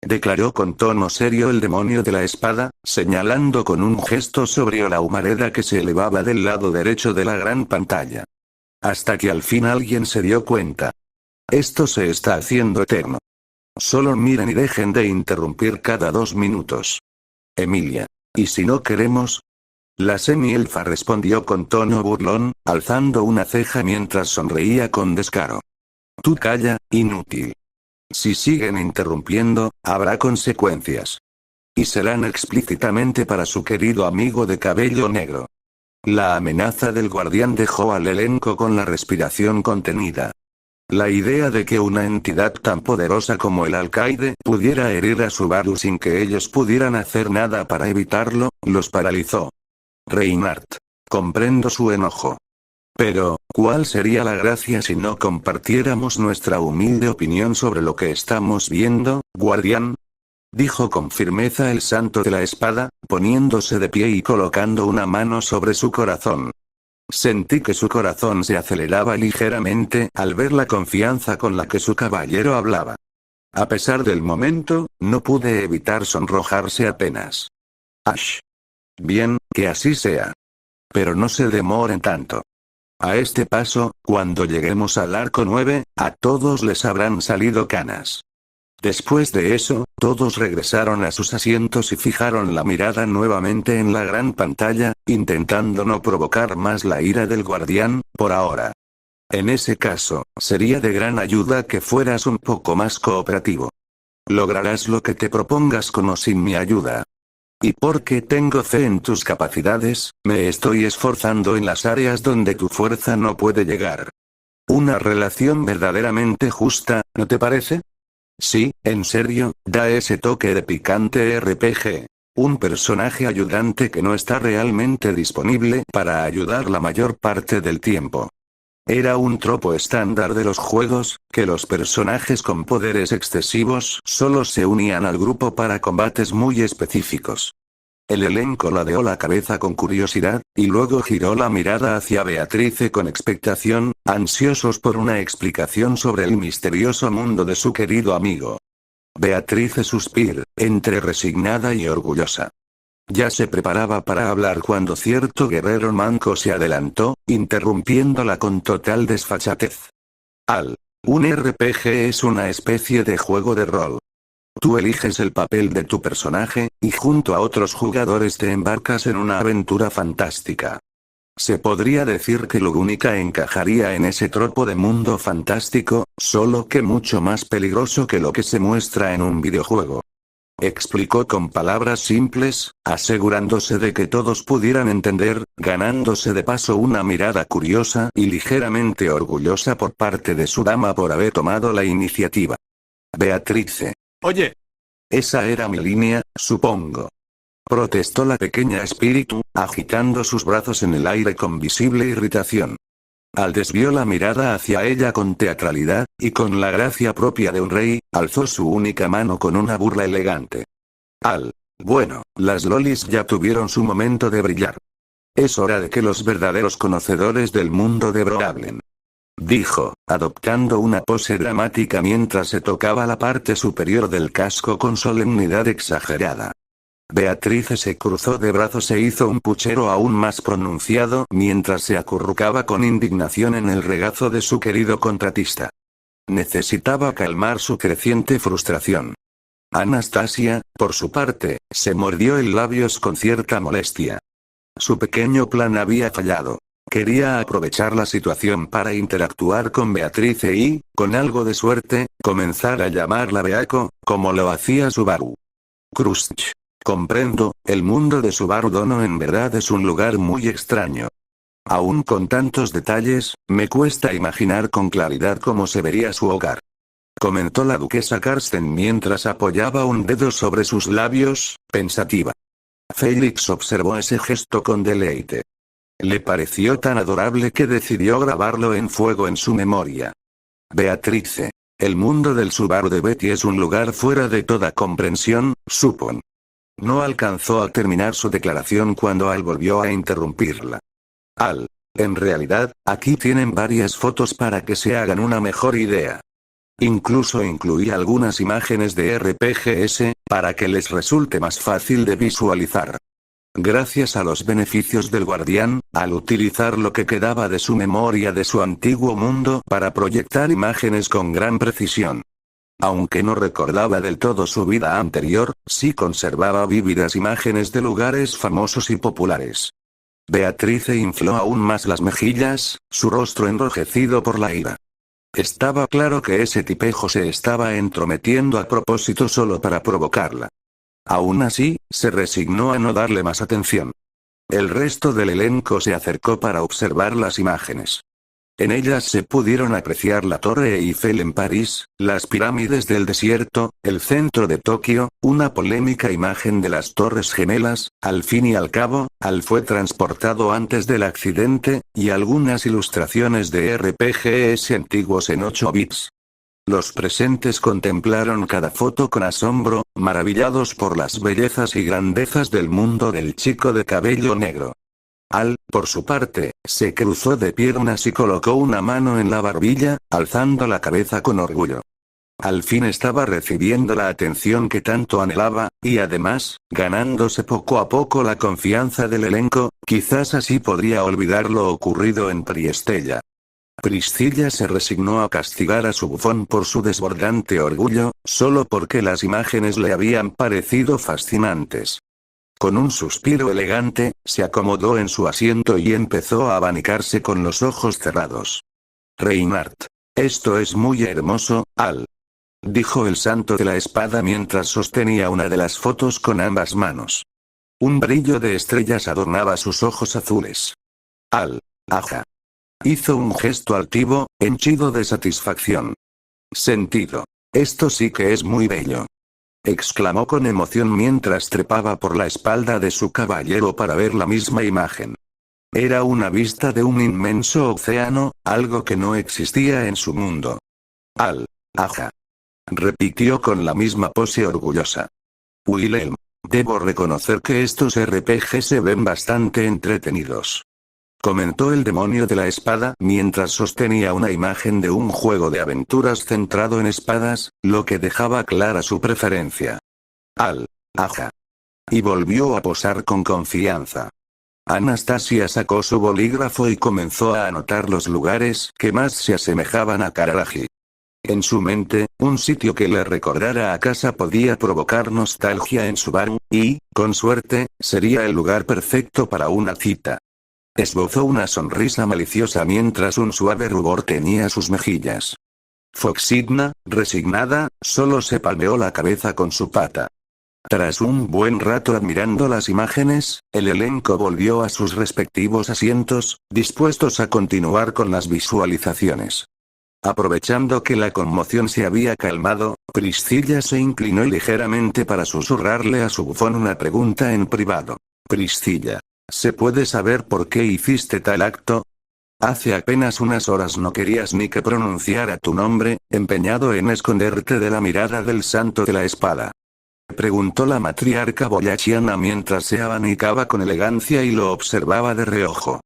Declaró con tono serio el demonio de la espada, señalando con un gesto sobrio la humareda que se elevaba del lado derecho de la gran pantalla. Hasta que al fin alguien se dio cuenta. Esto se está haciendo eterno. Solo miren y dejen de interrumpir cada 2 minutos. Emilia. ¿Y si no queremos? La semielfa respondió con tono burlón, alzando una ceja mientras sonreía con descaro. Tú calla, inútil. Si siguen interrumpiendo, habrá consecuencias. Y serán explícitamente para su querido amigo de cabello negro. La amenaza del guardián dejó al elenco con la respiración contenida. La idea de que una entidad tan poderosa como el alcaide pudiera herir a Subaru sin que ellos pudieran hacer nada para evitarlo, los paralizó. Reinhardt. Comprendo su enojo. Pero, ¿cuál sería la gracia si no compartiéramos nuestra humilde opinión sobre lo que estamos viendo, guardián? Dijo con firmeza el santo de la espada, poniéndose de pie y colocando una mano sobre su corazón. Sentí que su corazón se aceleraba ligeramente al ver la confianza con la que su caballero hablaba. A pesar del momento, no pude evitar sonrojarse apenas. Ash. Bien, que así sea. Pero no se demoren tanto. A este paso, cuando lleguemos al arco 9, a todos les habrán salido canas. Después de eso, todos regresaron a sus asientos y fijaron la mirada nuevamente en la gran pantalla, intentando no provocar más la ira del guardián, por ahora. En ese caso, sería de gran ayuda que fueras un poco más cooperativo. Lograrás lo que te propongas con o sin mi ayuda. Y porque tengo fe en tus capacidades, me estoy esforzando en las áreas donde tu fuerza no puede llegar. Una relación verdaderamente justa, ¿no te parece? Sí, en serio, da ese toque de picante RPG. Un personaje ayudante que no está realmente disponible para ayudar la mayor parte del tiempo. Era un tropo estándar de los juegos, que los personajes con poderes excesivos solo se unían al grupo para combates muy específicos. El elenco ladeó la cabeza con curiosidad, y luego giró la mirada hacia Beatrice con expectación, ansiosos por una explicación sobre el misterioso mundo de su querido amigo. Beatrice suspiró, entre resignada y orgullosa. Ya se preparaba para hablar cuando cierto guerrero manco se adelantó, interrumpiéndola con total desfachatez. Un RPG es una especie de juego de rol. Tú eliges el papel de tu personaje, y junto a otros jugadores te embarcas en una aventura fantástica. Se podría decir que Lugúnica encajaría en ese tropo de mundo fantástico, solo que mucho más peligroso que lo que se muestra en un videojuego. Explicó con palabras simples, asegurándose de que todos pudieran entender, ganándose de paso una mirada curiosa y ligeramente orgullosa por parte de su dama por haber tomado la iniciativa. Beatrice. Oye. Esa era mi línea, supongo. Protestó la pequeña espíritu, agitando sus brazos en el aire con visible irritación. Al desvió la mirada hacia ella con teatralidad, y con la gracia propia de un rey, alzó su única mano con una burla elegante. Bueno, las lolis ya tuvieron su momento de brillar. Es hora de que los verdaderos conocedores del mundo de Bro hablen. Dijo, adoptando una pose dramática mientras se tocaba la parte superior del casco con solemnidad exagerada. Beatrice se cruzó de brazos e hizo un puchero aún más pronunciado mientras se acurrucaba con indignación en el regazo de su querido contratista. Necesitaba calmar su creciente frustración. Anastasia, por su parte, se mordió el labios con cierta molestia. Su pequeño plan había fallado. Quería aprovechar la situación para interactuar con Beatrice y, con algo de suerte, comenzar a llamarla Beako, como lo hacía Subaru. Crunch. Comprendo, el mundo de Subaru Dono en verdad es un lugar muy extraño. Aún con tantos detalles, me cuesta imaginar con claridad cómo se vería su hogar. Comentó la duquesa Karsten mientras apoyaba un dedo sobre sus labios, pensativa. Félix observó ese gesto con deleite. Le pareció tan adorable que decidió grabarlo en fuego en su memoria. Beatrice. El mundo del Subaru de Betty es un lugar fuera de toda comprensión, supone. No alcanzó a terminar su declaración cuando Al volvió a interrumpirla. En realidad, aquí tienen varias fotos para que se hagan una mejor idea. Incluso incluí algunas imágenes de RPGs, para que les resulte más fácil de visualizar. Gracias a los beneficios del guardián, al utilizar lo que quedaba de su memoria de su antiguo mundo para proyectar imágenes con gran precisión. Aunque no recordaba del todo su vida anterior, sí conservaba vívidas imágenes de lugares famosos y populares. Beatrice infló aún más las mejillas, su rostro enrojecido por la ira. Estaba claro que ese tipejo se estaba entrometiendo a propósito solo para provocarla. Aún así, se resignó a no darle más atención. El resto del elenco se acercó para observar las imágenes. En ellas se pudieron apreciar la Torre Eiffel en París, las pirámides del desierto, el centro de Tokio, una polémica imagen de las Torres Gemelas, al fin y al cabo, Al fue transportado antes del accidente, y algunas ilustraciones de RPGs antiguos en 8 bits. Los presentes contemplaron cada foto con asombro, maravillados por las bellezas y grandezas del mundo del chico de cabello negro. Al, por su parte, se cruzó de piernas y colocó una mano en la barbilla, alzando la cabeza con orgullo. Al fin estaba recibiendo la atención que tanto anhelaba, y además, ganándose poco a poco la confianza del elenco, quizás así podría olvidar lo ocurrido en Priestella. Priscilla se resignó a castigar a su bufón por su desbordante orgullo, solo porque las imágenes le habían parecido fascinantes. Con un suspiro elegante, se acomodó en su asiento y empezó a abanicarse con los ojos cerrados. Reinhardt. Esto es muy hermoso, Al. Dijo el santo de la espada mientras sostenía una de las fotos con ambas manos. Un brillo de estrellas adornaba sus ojos azules. Al. Aja. Hizo un gesto altivo, henchido de satisfacción. Sentido. Esto sí que es muy bello. Exclamó con emoción mientras trepaba por la espalda de su caballero para ver la misma imagen. Era una vista de un inmenso océano, algo que no existía en su mundo. Al. Aja. Repitió con la misma pose orgullosa. Wilhelm. Debo reconocer que estos RPG se ven bastante entretenidos. Comentó el demonio de la espada mientras sostenía una imagen de un juego de aventuras centrado en espadas, lo que dejaba clara su preferencia. Al. Aja. Y volvió a posar con confianza. Anastasia sacó su bolígrafo y comenzó a anotar los lugares que más se asemejaban a Kararaji. En su mente, un sitio que le recordara a casa podía provocar nostalgia en Subaru, y, con suerte, sería el lugar perfecto para una cita. Esbozó una sonrisa maliciosa mientras un suave rubor teñía sus mejillas. Foxidna, resignada, solo se palmeó la cabeza con su pata. Tras un buen rato admirando las imágenes, el elenco volvió a sus respectivos asientos, dispuestos a continuar con las visualizaciones. Aprovechando que la conmoción se había calmado, Priscilla se inclinó ligeramente para susurrarle a su bufón una pregunta en privado. Priscilla. ¿Se puede saber por qué hiciste tal acto? Hace apenas unas horas no querías ni que pronunciara tu nombre, empeñado en esconderte de la mirada del santo de la espada. Preguntó la matriarca boyachiana mientras se abanicaba con elegancia y lo observaba de reojo.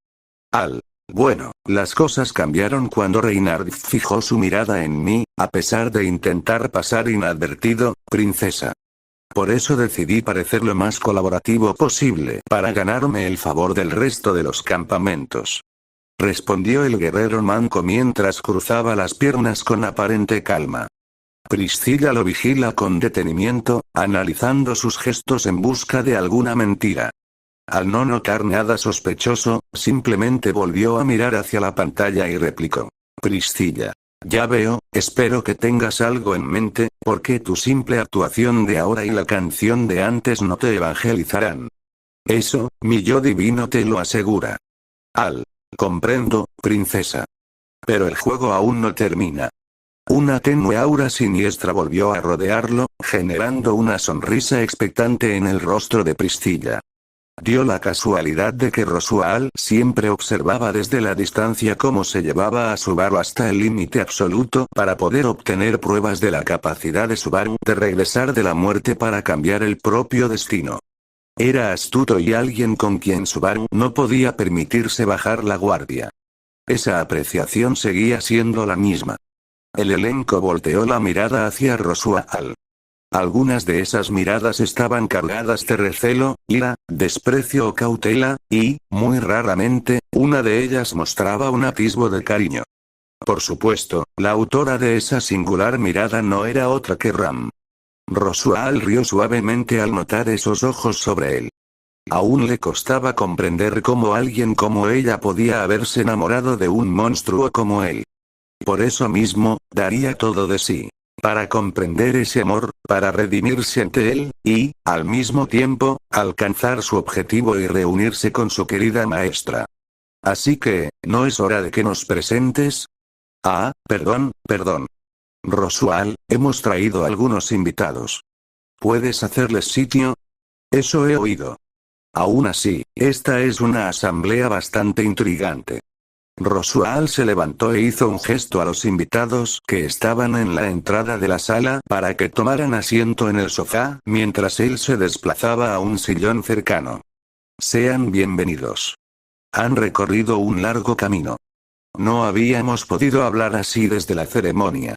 Al. Bueno, las cosas cambiaron cuando Reinhardt fijó su mirada en mí, a pesar de intentar pasar inadvertido, princesa. Por eso decidí parecer lo más colaborativo posible para ganarme el favor del resto de los campamentos. Respondió el guerrero manco mientras cruzaba las piernas con aparente calma. Priscilla lo vigila con detenimiento, analizando sus gestos en busca de alguna mentira. Al no notar nada sospechoso, simplemente volvió a mirar hacia la pantalla y replicó. Priscilla. Ya veo, espero que tengas algo en mente, porque tu simple actuación de ahora y la canción de antes no te evangelizarán. Eso, mi yo divino te lo asegura. Al. Comprendo, princesa. Pero el juego aún no termina. Una tenue aura siniestra volvió a rodearlo, generando una sonrisa expectante en el rostro de Priscilla. Dio la casualidad de que Rosual siempre observaba desde la distancia cómo se llevaba a Subaru hasta el límite absoluto para poder obtener pruebas de la capacidad de Subaru de regresar de la muerte para cambiar el propio destino. Era astuto y alguien con quien Subaru no podía permitirse bajar la guardia. Esa apreciación seguía siendo la misma. El elenco volteó la mirada hacia Rosual. Algunas de esas miradas estaban cargadas de recelo, ira, desprecio o cautela, y, muy raramente, una de ellas mostraba un atisbo de cariño. Por supuesto, la autora de esa singular mirada no era otra que Ram. Roswaal rió suavemente al notar esos ojos sobre él. Aún le costaba comprender cómo alguien como ella podía haberse enamorado de un monstruo como él. Por eso mismo, daría todo de sí. Para comprender ese amor, para redimirse ante él, y, al mismo tiempo, alcanzar su objetivo y reunirse con su querida maestra. Así que, ¿no es hora de que nos presentes? Ah, perdón. Roswaal, hemos traído algunos invitados. ¿Puedes hacerles sitio? Eso he oído. Aún así, esta es una asamblea bastante intrigante. Roswaal se levantó e hizo un gesto a los invitados que estaban en la entrada de la sala para que tomaran asiento en el sofá mientras él se desplazaba a un sillón cercano. Sean bienvenidos. Han recorrido un largo camino. No habíamos podido hablar así desde la ceremonia.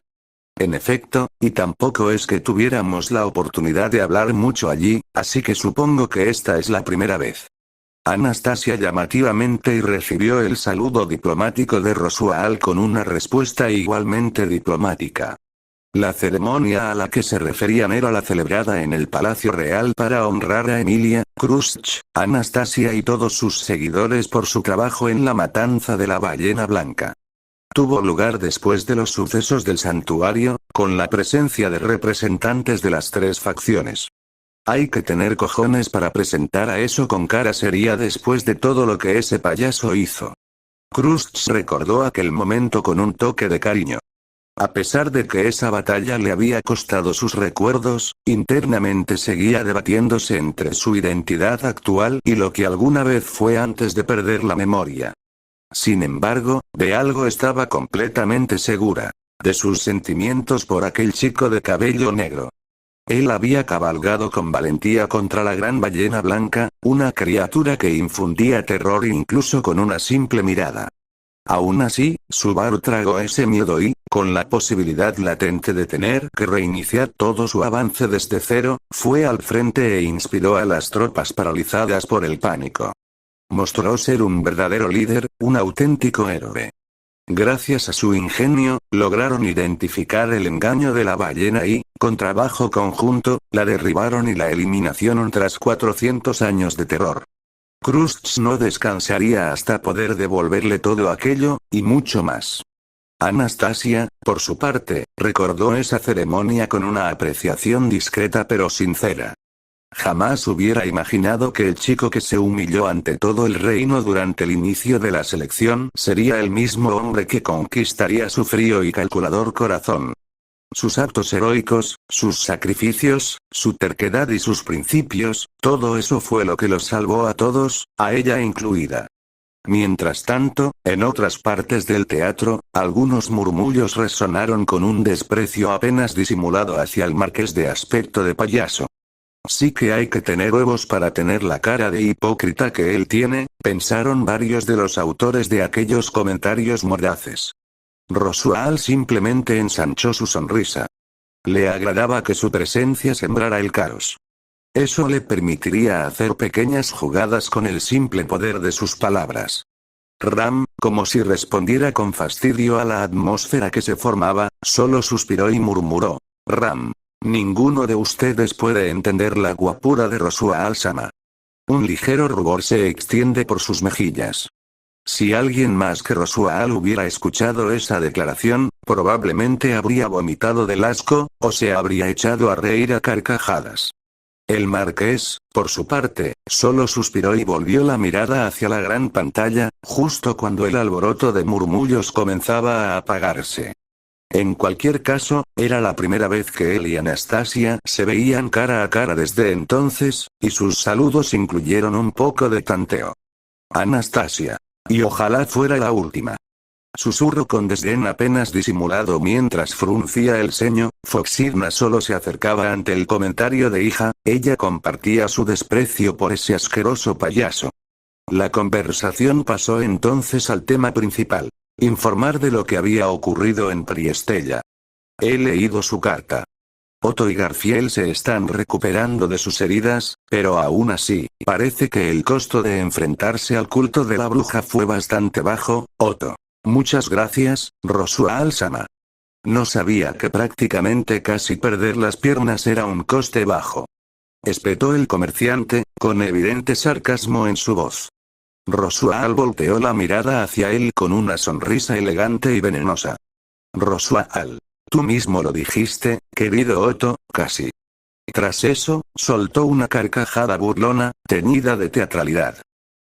En efecto, y tampoco es que tuviéramos la oportunidad de hablar mucho allí, así que supongo que esta es la primera vez. Anastasia llamativamente y recibió el saludo diplomático de Roswaal con una respuesta igualmente diplomática. La ceremonia a la que se referían era la celebrada en el Palacio Real para honrar a Emilia Krusch, Anastasia y todos sus seguidores por su trabajo en la matanza de la ballena blanca. Tuvo lugar después de los sucesos del santuario, con la presencia de representantes de las tres facciones. Hay que tener cojones para presentar a eso con cara seria después de todo lo que ese payaso hizo. Krusch recordó aquel momento con un toque de cariño. A pesar de que esa batalla le había costado sus recuerdos, internamente seguía debatiéndose entre su identidad actual y lo que alguna vez fue antes de perder la memoria. Sin embargo, de algo estaba completamente segura: de sus sentimientos por aquel chico de cabello negro. Él había cabalgado con valentía contra la gran ballena blanca, una criatura que infundía terror incluso con una simple mirada. Aún así, Subaru tragó ese miedo y, con la posibilidad latente de tener que reiniciar todo su avance desde cero, fue al frente e inspiró a las tropas paralizadas por el pánico. Mostró ser un verdadero líder, un auténtico héroe. Gracias a su ingenio, lograron identificar el engaño de la ballena y, con trabajo conjunto, la derribaron y la eliminación tras 400 años de terror. Krusch no descansaría hasta poder devolverle todo aquello, y mucho más. Anastasia, por su parte, recordó esa ceremonia con una apreciación discreta pero sincera. Jamás hubiera imaginado que el chico que se humilló ante todo el reino durante el inicio de la selección sería el mismo hombre que conquistaría su frío y calculador corazón. Sus actos heroicos, sus sacrificios, su terquedad y sus principios, todo eso fue lo que los salvó a todos, a ella incluida. Mientras tanto, en otras partes del teatro, algunos murmullos resonaron con un desprecio apenas disimulado hacia el marqués de aspecto de payaso. Sí que hay que tener huevos para tener la cara de hipócrita que él tiene, pensaron varios de los autores de aquellos comentarios mordaces. Roswaal simplemente ensanchó su sonrisa. Le agradaba que su presencia sembrara el caos. Eso le permitiría hacer pequeñas jugadas con el simple poder de sus palabras. Ram, como si respondiera con fastidio a la atmósfera que se formaba, solo suspiró y murmuró: Ram. Ninguno de ustedes puede entender la guapura de Roswaal-sama. Un ligero rubor se extiende por sus mejillas. Si alguien más que Roswaal hubiera escuchado esa declaración, probablemente habría vomitado del asco, o se habría echado a reír a carcajadas. El marqués, por su parte, solo suspiró y volvió la mirada hacia la gran pantalla, justo cuando el alboroto de murmullos comenzaba a apagarse. En cualquier caso, era la primera vez que él y Anastasia se veían cara a cara desde entonces, y sus saludos incluyeron un poco de tanteo. Anastasia. Y ojalá fuera la última. Susurró con desdén apenas disimulado mientras fruncía el ceño. Foxidna solo se acercaba ante el comentario de hija, ella compartía su desprecio por ese asqueroso payaso. La conversación pasó entonces al tema principal: informar de lo que había ocurrido en Priestella. He leído su carta. Otto y Garfiel se están recuperando de sus heridas, pero aún así, parece que el costo de enfrentarse al culto de la bruja fue bastante bajo. Otto. Muchas gracias, Roswell-sama. No sabía que prácticamente casi perder las piernas era un coste bajo. Espetó el comerciante, con evidente sarcasmo en su voz. Roswell volteó la mirada hacia él con una sonrisa elegante y venenosa. Roswell, tú mismo lo dijiste, querido Otto, casi. Tras eso, soltó una carcajada burlona, teñida de teatralidad.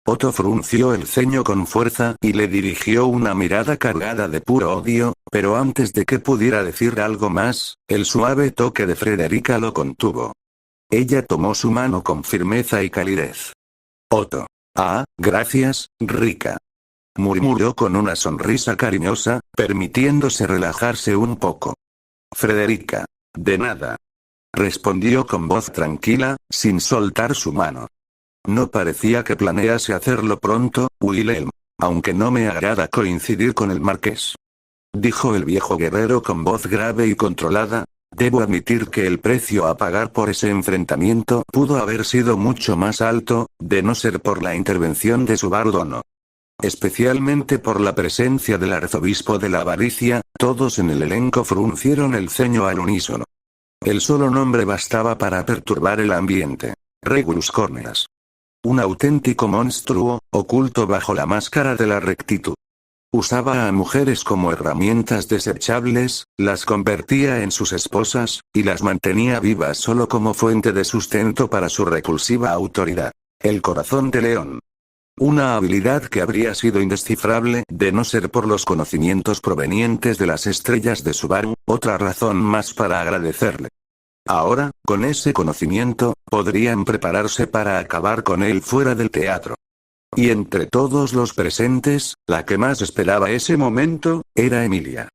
Otto frunció el ceño con fuerza y le dirigió una mirada cargada de puro odio, pero antes de que pudiera decir algo más, el suave toque de Frederica lo contuvo. Ella tomó su mano con firmeza y calidez. Otto. Ah, gracias, Rika. Murmuró con una sonrisa cariñosa, permitiéndose relajarse un poco. Frederica. De nada. Respondió con voz tranquila, sin soltar su mano. No parecía que planease hacerlo pronto, Wilhelm. Aunque no me agrada coincidir con el marqués. Dijo el viejo guerrero con voz grave y controlada. Debo admitir que el precio a pagar por ese enfrentamiento pudo haber sido mucho más alto, de no ser por la intervención de Subaru Dono. Especialmente por la presencia del arzobispo de la avaricia, todos en el elenco fruncieron el ceño al unísono. El solo nombre bastaba para perturbar el ambiente. Regulus Corneas. Un auténtico monstruo, oculto bajo la máscara de la rectitud. Usaba a mujeres como herramientas desechables, las convertía en sus esposas, y las mantenía vivas solo como fuente de sustento para su repulsiva autoridad. El corazón de león. Una habilidad que habría sido indescifrable de no ser por los conocimientos provenientes de las estrellas de Subaru, otra razón más para agradecerle. Ahora, con ese conocimiento, podrían prepararse para acabar con él fuera del teatro. Y entre todos los presentes, la que más esperaba ese momento, era Emilia.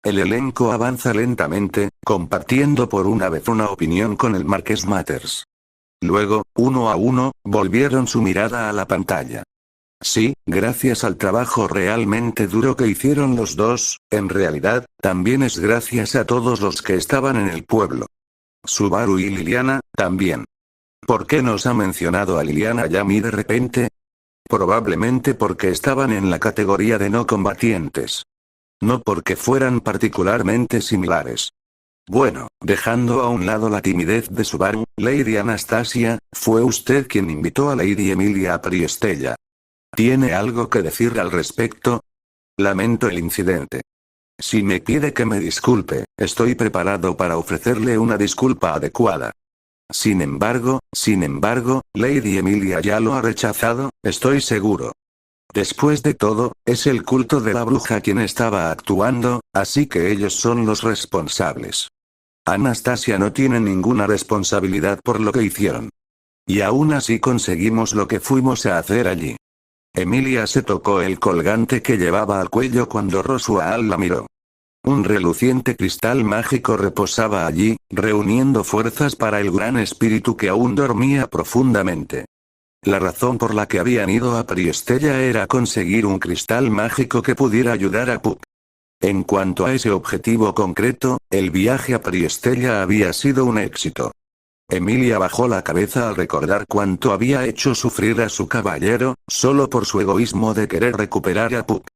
El elenco avanza lentamente, compartiendo por una vez una opinión con el Marqués Mathers. Luego, uno a uno, volvieron su mirada a la pantalla. Sí, gracias al trabajo realmente duro que hicieron los dos, en realidad, también es gracias a todos los que estaban en el pueblo. Subaru y Liliana, también. ¿Por qué nos ha mencionado a Liliana y a mí de repente? Probablemente porque estaban en la categoría de no combatientes. No porque fueran particularmente similares. Bueno, dejando a un lado la timidez de Subaru, Lady Anastasia, fue usted quien invitó a Lady Emilia a Priestella. ¿Tiene algo que decir al respecto? Lamento el incidente. Si me pide que me disculpe, estoy preparado para ofrecerle una disculpa adecuada. Sin embargo, Lady Emilia ya lo ha rechazado, estoy seguro. Después de todo, es el culto de la bruja quien estaba actuando, así que ellos son los responsables. Anastasia no tiene ninguna responsabilidad por lo que hicieron. Y aún así conseguimos lo que fuimos a hacer allí. Emilia se tocó el colgante que llevaba al cuello cuando Roswell la miró. Un reluciente cristal mágico reposaba allí, reuniendo fuerzas para el gran espíritu que aún dormía profundamente. La razón por la que habían ido a Priestella era conseguir un cristal mágico que pudiera ayudar a Puck. En cuanto a ese objetivo concreto, el viaje a Priestella había sido un éxito. Emilia bajó la cabeza al recordar cuánto había hecho sufrir a su caballero, solo por su egoísmo de querer recuperar a Puck.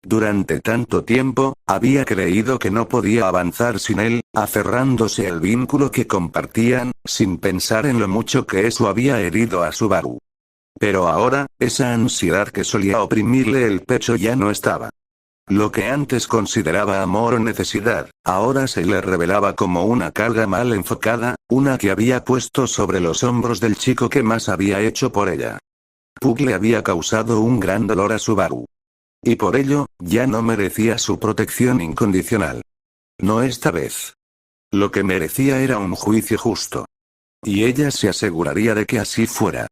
Durante tanto tiempo, había creído que no podía avanzar sin él, aferrándose al vínculo que compartían, sin pensar en lo mucho que eso había herido a Subaru. Pero ahora, esa ansiedad que solía oprimirle el pecho ya no estaba. Lo que antes consideraba amor o necesidad, ahora se le revelaba como una carga mal enfocada, una que había puesto sobre los hombros del chico que más había hecho por ella. Puck le había causado un gran dolor a Subaru. Y por ello, ya no merecía su protección incondicional. No esta vez. Lo que merecía era un juicio justo. Y ella se aseguraría de que así fuera.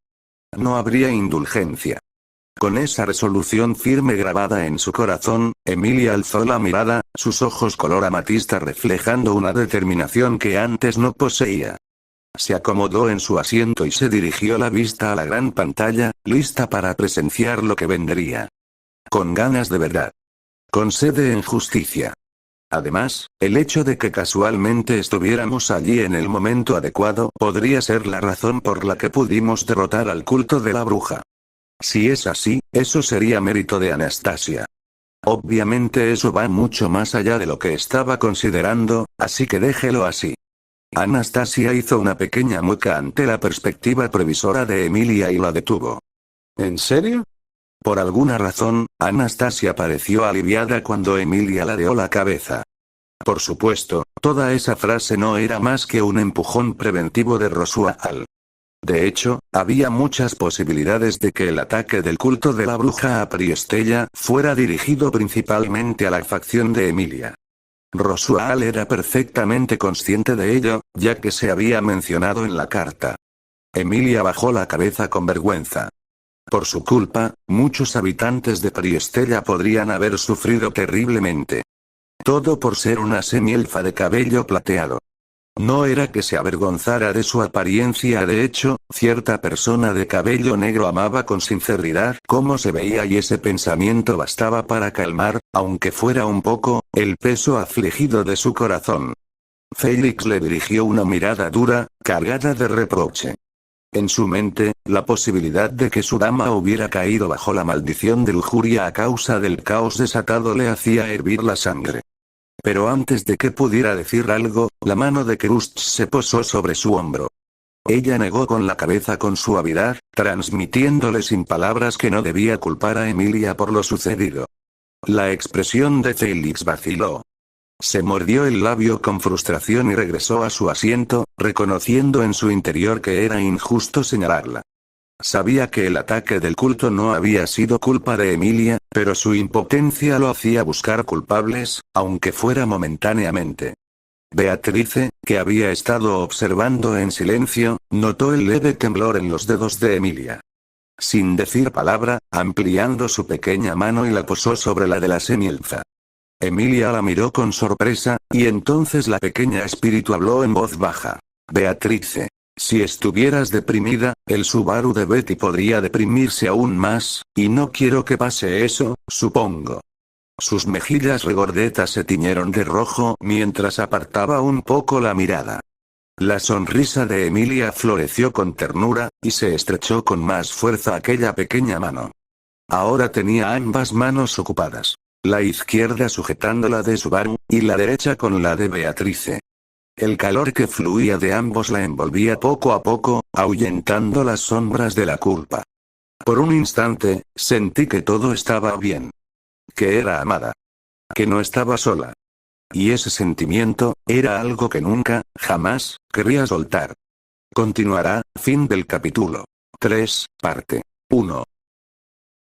No habría indulgencia. Con esa resolución firme grabada en su corazón, Emilia alzó la mirada, sus ojos color amatista reflejando una determinación que antes no poseía. Se acomodó en su asiento y se dirigió la vista a la gran pantalla, lista para presenciar lo que vendría. Con ganas de verdad. Con sed en justicia. Además, el hecho de que casualmente estuviéramos allí en el momento adecuado podría ser la razón por la que pudimos derrotar al culto de la bruja. Si es así, eso sería mérito de Anastasia. Obviamente eso va mucho más allá de lo que estaba considerando, así que déjelo así. Anastasia hizo una pequeña mueca ante la perspectiva previsora de Emilia y la detuvo. ¿En serio? Por alguna razón, Anastasia pareció aliviada cuando Emilia ladeó la cabeza. Por supuesto, toda esa frase no era más que un empujón preventivo de Rosual. De hecho, había muchas posibilidades de que el ataque del culto de la bruja a Priestella fuera dirigido principalmente a la facción de Emilia. Rosual era perfectamente consciente de ello, ya que se había mencionado en la carta. Emilia bajó la cabeza con vergüenza. Por su culpa, muchos habitantes de Priestella podrían haber sufrido terriblemente. Todo por ser una semielfa de cabello plateado. No era que se avergonzara de su apariencia, de hecho, cierta persona de cabello negro amaba con sinceridad cómo se veía y ese pensamiento bastaba para calmar, aunque fuera un poco, el peso afligido de su corazón. Félix le dirigió una mirada dura, cargada de reproche. En su mente, la posibilidad de que su dama hubiera caído bajo la maldición de lujuria a causa del caos desatado le hacía hervir la sangre. Pero antes de que pudiera decir algo, la mano de Krust se posó sobre su hombro. Ella negó con la cabeza con suavidad, transmitiéndole sin palabras que no debía culpar a Emilia por lo sucedido. La expresión de Félix vaciló. Se mordió el labio con frustración y regresó a su asiento, reconociendo en su interior que era injusto señalarla. Sabía que el ataque del culto no había sido culpa de Emilia, pero su impotencia lo hacía buscar culpables, aunque fuera momentáneamente. Beatrice, que había estado observando en silencio, notó el leve temblor en los dedos de Emilia. Sin decir palabra, ampliando su pequeña mano y la posó sobre la de la semielfa. Emilia la miró con sorpresa, y entonces la pequeña espíritu habló en voz baja. Beatrice. Si estuvieras deprimida, el Subaru de Betty podría deprimirse aún más, y no quiero que pase eso, supongo. Sus mejillas regordetas se tiñeron de rojo mientras apartaba un poco la mirada. La sonrisa de Emilia floreció con ternura, y se estrechó con más fuerza aquella pequeña mano. Ahora tenía ambas manos ocupadas. La izquierda sujetando la de Subaru, y la derecha con la de Beatrice. El calor que fluía de ambos la envolvía poco a poco, ahuyentando las sombras de la culpa. Por un instante, sentí que todo estaba bien. Que era amada. Que no estaba sola. Y ese sentimiento, era algo que nunca, jamás, querría soltar. Continuará, fin del capítulo 3, parte 1.